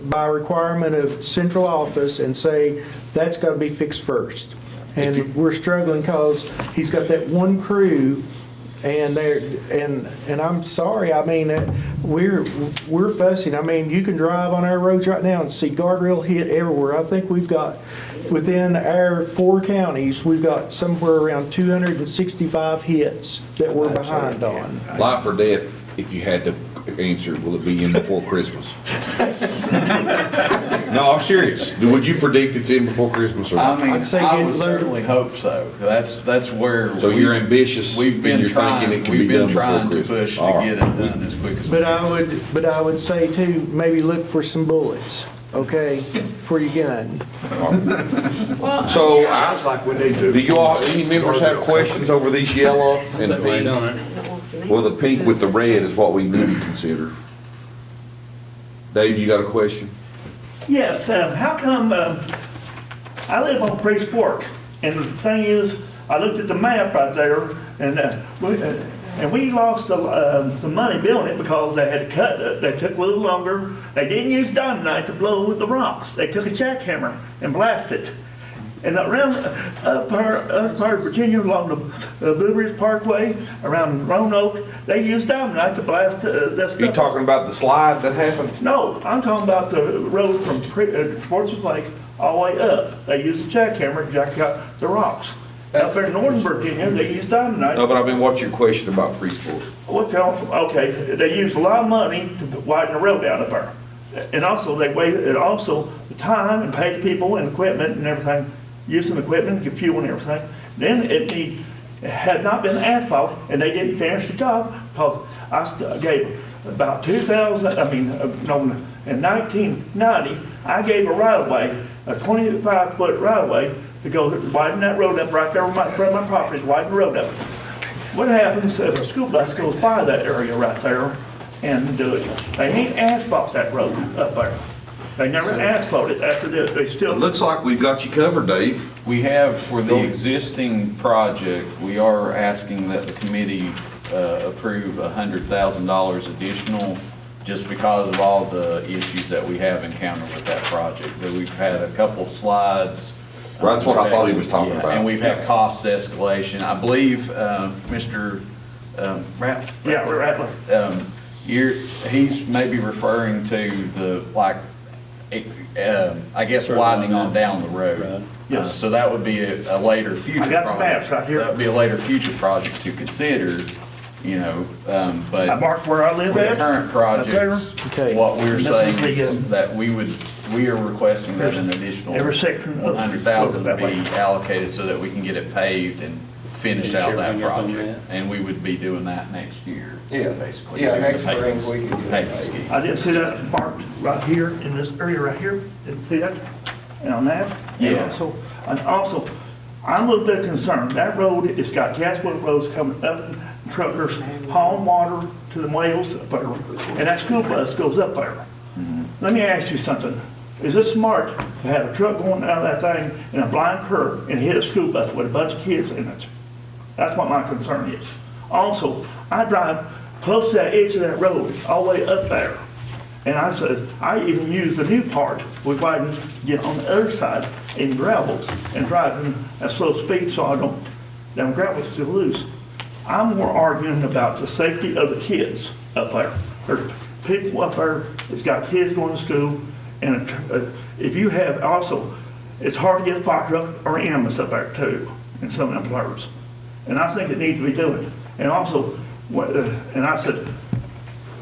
by requirement of central office and say, that's got to be fixed first. And we're struggling because he's got that 1 crew, and I'm sorry, I mean, we're fussing. I mean, you can drive on our roads right now and see guardrail hit everywhere. I think we've got, within our 4 counties, we've got somewhere around 265 hits that we're behind on. Life or death, if you had to answer, will it be in before Christmas? No, I'm serious. Would you predict it's in before Christmas or I not? mean, I'd say I get would it certainly hope so. That's where. So you're ambitious We've and been you're thinking trying, it can be we've been done before trying to Christmas. push to All get it right. done as quick as. But I would say too, maybe look for some bullets, okay, for your gun. So, sounds like we need to. do you all, any members have questions over these yellow and the Right on pink? it. Well, the pink with the red is what we need to consider. Dave, you got a question? Yes, how come, I live on Priest Fork, and the thing is, I looked at the map right there, and we lost the money building it because they had to cut it, they took a little longer. They didn't use dynamite to blow the rocks, they took a jackhammer and blasted it. And around up part of Virginia, along the Blue Ridge Parkway, around Roanoke, they used dynamite to blast that Are you stuff. talking about the slide that happened? No, I'm talking about the road from Portsmouth Lake all the way up. They used a jackhammer to jack out the rocks. Up there in northern Virginia, they use dynamite. No, but I mean, what's your question about Priestport? Okay, they use a lot of money to widen the road out up there. And also, they wait, and also the time and pay the people and equipment and everything, using equipment and fuel and everything. Then it had not been asphalt, and they didn't finish the job, because I gave about 2000, in 1990, I gave a right-of-way, a 25-foot right-of-way, to go widen that road up right there in front of my property, widen the road up. What happens if a school bus goes by that area right there and do it? They ain't asphalt that road up there. They never asphalt it, that's it, they still. It looks like we've got you covered, Dave. We have, for the existing project, we are asking that the committee approve $100,000 additional, just because of all the issues that we have encountered with that project. That we've had a couple slides. Right, that's what I thought he was talking Yeah, about. And we've had cost escalation. I believe, Mr. Rattler? Yeah, we're Rattler. He's maybe referring to the, like, I guess widening on down the road. Yes. So that would be a later future I project. got the maps right here. That would be a later future project to consider, you know, but. I marked where I live For the at. current projects, Okay. what we're And this saying is the, is that we are requesting that an additional Every section of- 100,000 that be way. allocated so that we can get it paved and finish out that everything up on project. And we would be doing that next year, basically. Yeah, doing the next spring paving- we can do paving that. scheme. I didn't see that marked right here in this area right here. Didn't see that on that. Yeah. And also, I'm a little bit concerned. That road, it's got gaswork roads coming up, truckers hauling water to the wells up there, and that school bus goes up there. Let me ask you something. Is it smart to have a truck going down that thing in a blind curve and hit a school bus with a bunch of kids in it? That's what my concern is. Also, I drive close to that edge of that road, all the way up there. And I said, I even use the new part, if I can get on the other side in gravels and driving at slow speed so I don't, them gravels still loose. I'm more arguing about the safety of the kids up there. There's people up there that's got kids going to school, and if you have also, it's hard to get a fire truck or ambulance up there too, in some of them places. And I think it needs to be doing. And also, and I said,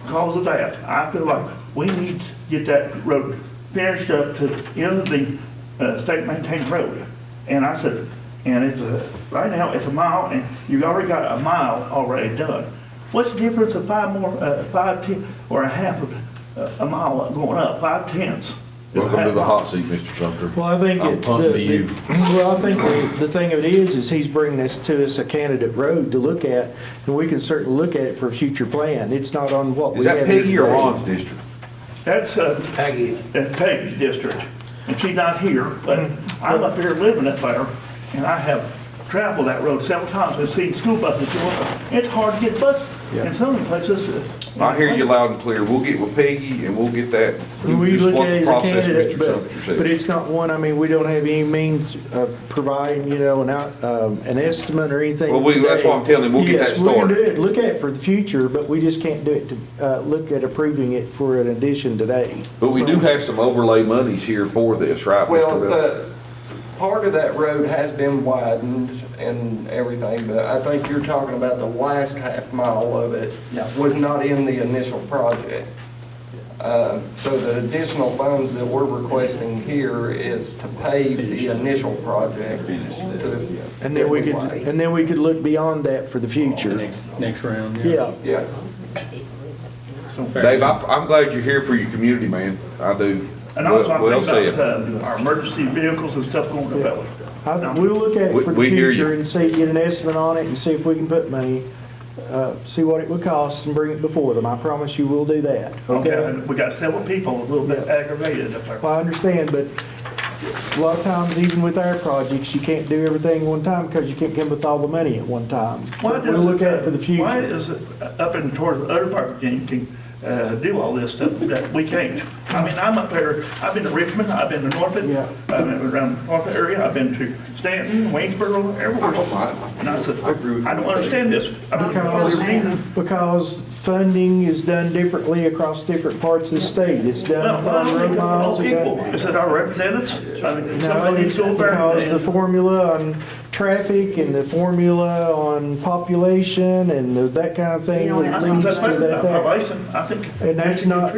because of that, I feel like we need to get that road finished up to the end of the state maintained road. And I said, and it's right now it's a mile, and you've already got a mile already done. What's the difference of 5 or a half of a mile going up, 5/10? Welcome to the hot seat, Mr. Sumter. Well, I think I'm punting to you. Well, I think the thing of it is he's bringing this to us a candidate road to look at, and we can certainly look at it for a future plan. It's not on what we Is have. that Peggy or today. Ron's district? That's Peggy's district, and she's not here, but I'm up here living up there, and I have traveled that road several times and seen school buses going up. It's hard to get buses in some of the places. I hear you loud and clear. We'll get with Peggy and we'll get that. We just look what at the it as a process candidate, Mr. Sumter said. but it's not one, I mean, we don't have any means of providing, an estimate or anything. Well, that's why I'm telling him, we'll get that Yes, we can do started. it, look at it for the future, but we just can't do it to, look at approving it for an addition today. But we do have some overlay monies here for this, right, Mr. Well, Bell? part of that road has been widened and everything, but I think you're talking about the last half mile of it was not in the initial project. So the additional funds that we're requesting here is to pave the initial project. And then we could look beyond that for the The future. next round, Yeah. Yeah. Dave, I'm glad you're here for your community, man. I do. And also, I'm Well thinking said. about our emergency vehicles and stuff going to Belly. We'll look at it for the We hear future you. and see, get an estimate on it and see if we can put money, see what it would cost and bring it before them. I promise you we'll do that, Okay, okay? and we got several people a little bit aggravated up there. Well, I understand, but a lot of times, even with our projects, you can't do everything one time because you can't come with all the money at one time. But we'll look at it for the Why future. is it up in towards the other part of Virginia can do all this stuff that we can't? I mean, I'm up there, I've been to Richmond, I've been to Norfolk, Yeah. I've been around the Norfolk area, I've been to Stanton, Waynesboro, everywhere. And I said, I don't understand this. I've been Because funding is done differently across different parts of the state. It's done Well, for I road don't miles. think equal. Is it our representatives? I mean, No, somebody needs it's to go over there because the and- formula on traffic and the formula on population and that kind of thing You don't that have leads That's to that. probation, I think. And that's not,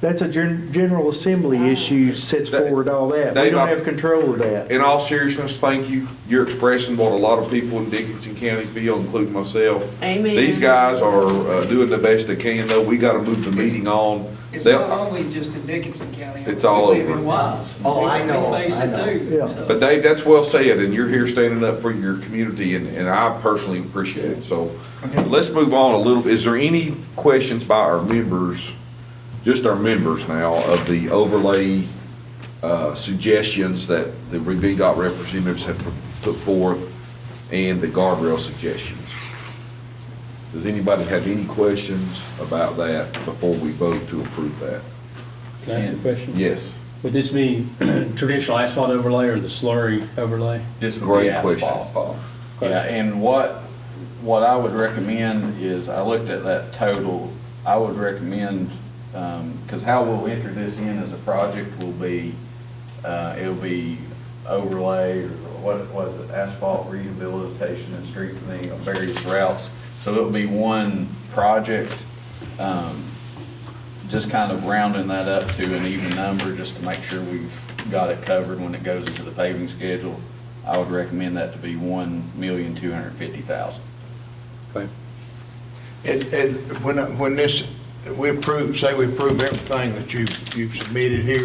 that's a general assembly issue sets forward all that. We Dave, don't have control of that. In all seriousness, thank you. You're expressing what a lot of people in Dickinson County feel, including myself. Amen. These guys are doing the best they can, though. We gotta move the meeting on. It's They'll- not only just in Dickinson County. It's all We live over. in Wise. Oh, I know, We face I it know. too. Yeah. so. But Dave, that's well said, and you're here standing up for your community, and I personally appreciate it. So let's move on a little. Is there any questions by our members, just our members now, of the overlay suggestions that the VDOT representatives have put forth and the guardrail suggestions? Does anybody have any questions about that before we vote to approve that? Can I ask a question? Yes. Would this be traditional asphalt overlay or the slurry overlay? This would Great be question. asphalt. Yeah, and what I would recommend is, I looked at that total, I would recommend, because how we'll enter this in as a project will be, it'll be overlay, or what was it, asphalt rehabilitation and strengthening of various routes. So it'll be one project, just kind of rounding that up to an even number, just to make sure we've got it covered when it goes into the paving schedule. I would recommend that to be $1,250,000. Okay. And when this, we approve, say we approve everything that you've submitted here,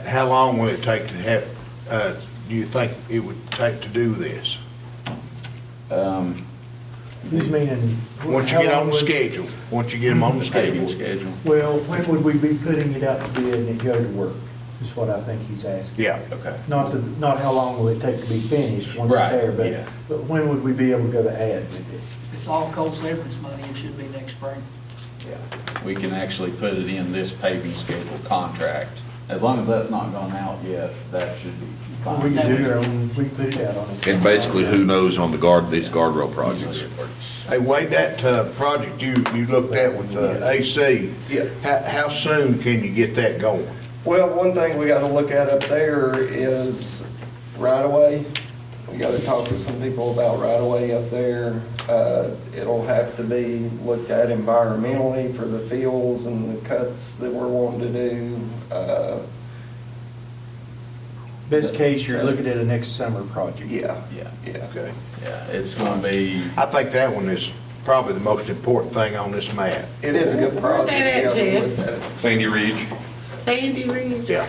how long will it take to have, do you think it would take to do this? He's meaning. Once you get on the schedule, once you get them on the Paving schedule. schedule. Well, when would we be putting it out to bid and it go to work, is what I think he's asking. Yeah. Okay. Not how long will it take to be finished once it's Right, there, yeah. but when would we be able to go to ad with it? It's all cold severance money, it should be next spring. We can actually put it in this paving schedule contract. As long as that's not gone out yet, that should be We fine. can do our own, we can put it out on it. And basically, who knows on these guardrail projects? Hey, Wade, that project you looked at with AC. Yeah. How soon can you get that going? Well, one thing we gotta look at up there is right-of-way. We gotta talk to some people about right-of-way up there. It'll have to be looked at environmentally for the fields and the cuts that we're wanting to do. Best case, you're looking at a next summer project. Yeah, Yeah, yeah. Okay. yeah, it's gonna be, I think that one is probably the most important thing on this map. It is a good project. Where's that at, Yeah, we Jed? looked at it. Sandy Ridge. Sandy Ridge. Yeah.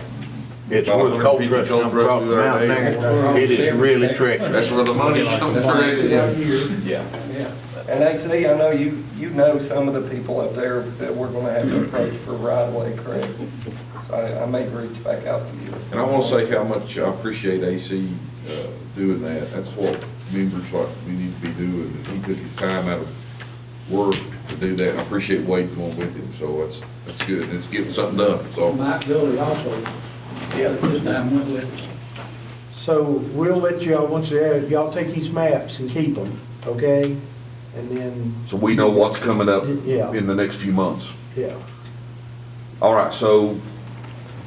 It's where the coal trucks come across the mountain there. It is really treacherous. That's where the money comes from. yeah. Yeah. And actually, I know you know some of the people up there that we're gonna have to approach for right-of-way, correct? So I may reach back out to you. And I want to say how much I appreciate AC doing that. That's what members like we need to be doing. And he took his time out of work to do that. I appreciate Wade going with him, so that's good. It's getting something done, so. Mike Billy also, Yeah. this time went with us. So we'll let y'all, once you're at it, y'all take these maps and keep them, okay? And then, So we know what's coming up Yeah. in the next few months. yeah. All right, so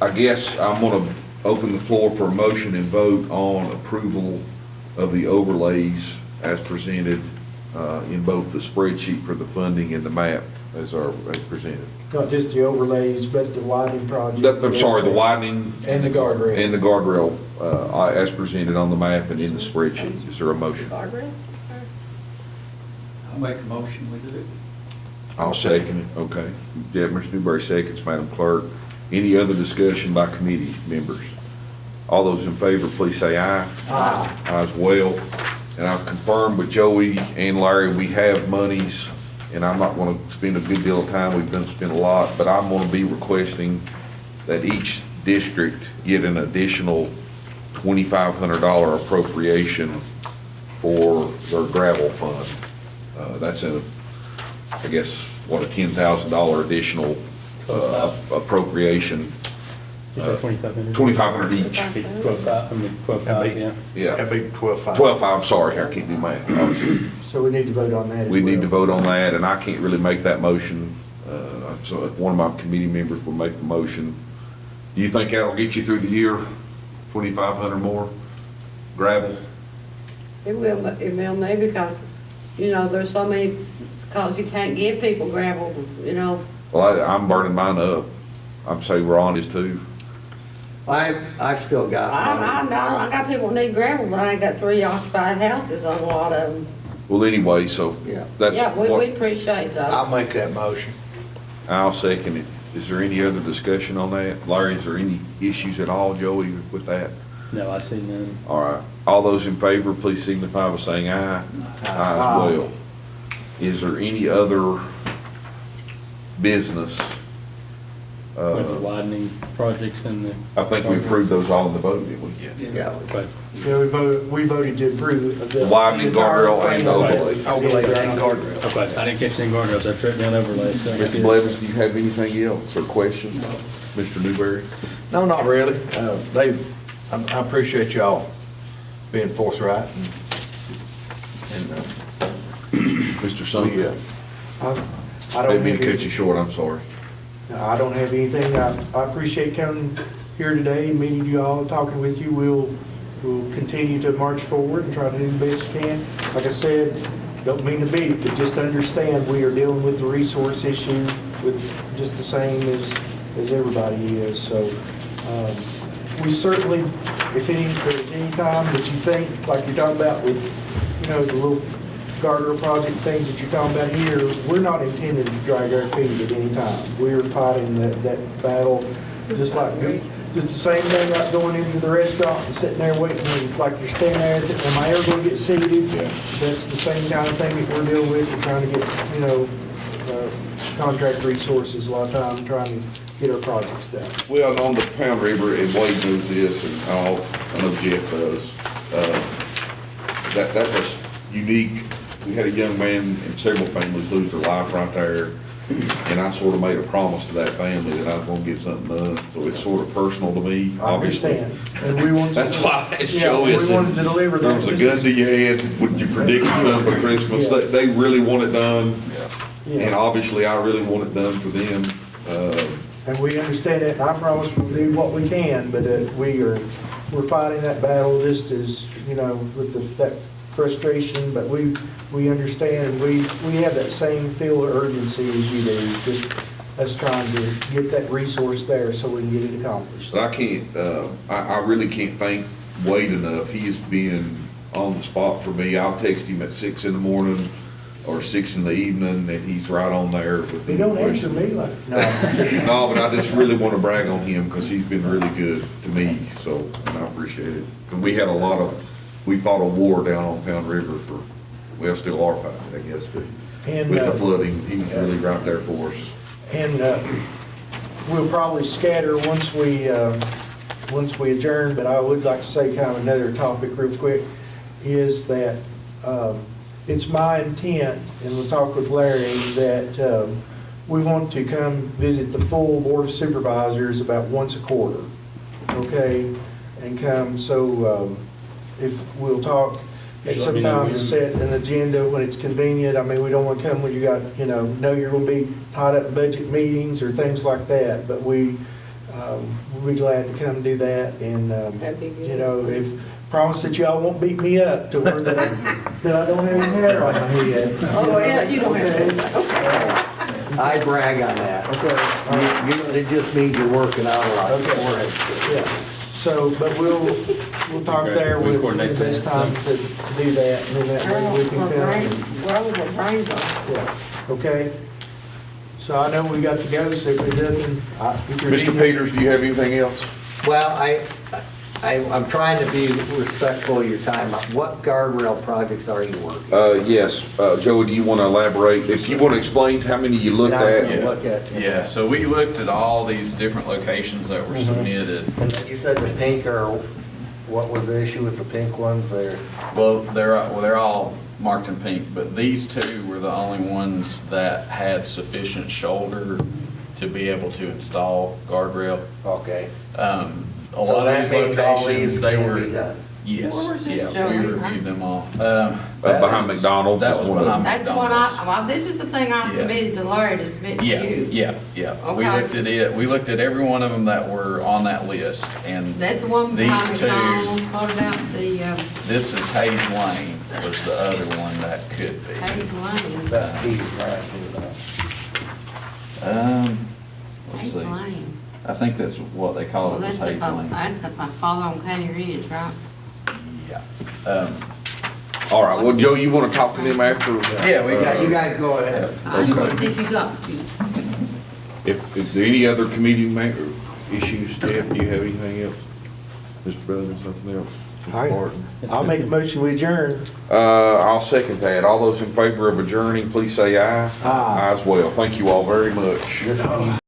I guess I'm gonna open the floor for a motion and vote on approval of the overlays as presented in both the spreadsheet for the funding and the map as presented. Not just the overlays, but the widening project. I'm sorry, the widening. And the guardrail. And the guardrail, as presented on the map and in the spreadsheet. Is there a motion? Guardrail? I'll make a motion, we do it. I'll second it. Okay. Yeah, Mr. Newberry seconds, Madam Clerk. Any other discussion by committee members? All those in favor, please say aye. Aye. Aye as well. And I've confirmed with Joey and Larry, we have monies, and I'm not gonna spend a good deal of time, we've done spend a lot, but I'm gonna be requesting that each district get an additional $2,500 appropriation for their gravel fund. That's I guess, what, a $10,000 additional appropriation. Is that 2,500? 2,500 each. 12,500, yeah. Yeah. That'd be 12.5. 12, I'm sorry, I can't do math. obviously. So we need to vote on that as well. We need to vote on that, and I can't really make that motion. So if one of my committee members will make the motion, do you think that'll get you through the year? 2,500 more? gravel? It will maybe because, there's so many, because you can't give people gravel, Well, I'm burning mine up. I'm saying Ron is too. I've still got I money. got people that need gravel, but I ain't got 3 occupied houses on a lot of them. Well, anyway, so Yeah. that's Yeah, we what, appreciate that. I'll make that motion. I'll second it. Is there any other discussion on that? Larry, is there any issues at all, Joey, with that? No, I see none. All right. All those in favor, please signify by saying aye. Aye as well. Is there any other business? With the widening projects and the. I think we approved those all in the vote, didn't we? Yeah. But Yeah, we voted to approve the. Widening guardrail and overlay. Overlay and guardrail. okay, I didn't catch any guardrails, I tripped down overlays, so. Mr. Blevins, do you have anything else or questions? Mr. Newberry? No, not really. I appreciate y'all being forthright and Mr. Sumner? I don't Didn't mean to have cut you short, I'm sorry. I don't have anything. I appreciate coming here today and meeting you all, talking with you. We'll continue to march forward and try to do the best we can. Like I said, don't mean to beat, but just understand we are dealing with the resource issue with just the same as everybody is. So we certainly, if there's any time that you think, like you're talking about with, the little guardrail project things that you're talking about here, we're not intending to drag our feet at any time. We're fighting that battle, just the same thing like going into the restaurant and sitting there waiting, it's like you're standing there, am I ever gonna get seated? That's the same kind of thing that we're dealing with, we're trying to get, contract resources a lot of time, trying to get our projects done. Well, on the Pound River, and Wade knows this, and I know Jeff does, that's a unique, we had a young man and several families lose their life right there, and I sort of made a promise to that family that I was gonna get something done, so it's sort of personal to me, I obviously. understand, and we wanted. That's why it's Yeah, showing us we wanted to that deliver there that. was a gun to your head, would you predict something for Christmas? Yeah. They really want it done, and Yeah, obviously I really want it done for them. and we understand that, and I promise we'll do what we can, but we're fighting that battle just as, with that frustration, but we understand, and we have that same feel of urgency as you do, just us trying to get that resource there so we can get it accomplished. But I can't, I really can't thank Wade enough. He has been on the spot for me. I'll text him at 6 in the morning or 6 in the evening, and he's right on there with You me. don't answer me like, no. No, but I just really want to brag on him because he's been really good to me, so, and I appreciate it. And we had we fought a war down on Pound River for, well, still are fighting, I guess, but And, with the flooding, he was really right there for us. And we'll probably scatter once we adjourn, but I would like to say kind of another topic real quick, is that it's my intent, and we'll talk with Larry, that we want to come visit the full Board of Supervisors about once a quarter, okay? And come, so if we'll talk at Just let some me know time when. to set an agenda when it's convenient. I mean, we don't want to come when you got, know you're going to be tied up in budget meetings or things like that, but we'll be glad to come do that, and, That'd be good. if, promise that y'all won't beat me up to where that I don't have any hair on my head. Oh, yeah, you don't have to. Okay. I brag on that. Okay. It just means you're working out a lot. Okay. Yeah, so, but we'll talk Okay, there we with coordinate the best that, time to do that, and then that way we can come. Well, the brains are. Yeah, okay? So I know we got to go, so if there's nothing. Mr. Peters, do you have anything else? Well, I'm trying to be respectful of your time. What guardrail projects are you working? Yes, Joey, do you want to elaborate? If you want to explain how many you looked And I'm at? gonna look at. Yeah, so we looked at all these different locations that were submitted. And then you said the pink are, what was the issue with the pink ones there? Well, they're all marked in pink, but these two were the only ones that had sufficient shoulder to be able to install guardrail. Okay. A So lot of that these means all locations, these they can were, be done. Yes, Where was this, yeah, we Joey? reviewed them all. Behind McDonald's That is was one of behind them. That's what McDonald's. well, this is the thing I Yeah. submitted to Larry to submit to Yeah, you. yeah. We Okay. looked at it, we looked at every one of them that were on that list, and That's the one behind these two, McDonald's, what about the, this is Hayes Lane was the other one that could be. Hayes Lane? That's heated right through Let's Hayes see, Lane. I think that's what they call Well, it, was that's Hayes up, Lane. that's up, I follow on County Ridge, right? Yeah. All right, well, Joe, you wanna talk to them after? Yeah, we Yeah, you guys go ahead. I just want to Okay. see if you got, If there any other committee issues, Jeff, do you have anything else? Mr. President, something else? Mr. All right. Martin? I'll make a motion, we adjourn. I'll second that. All those in favor of adjourning, please say aye. Aye. Aye as well. Thank you all very much.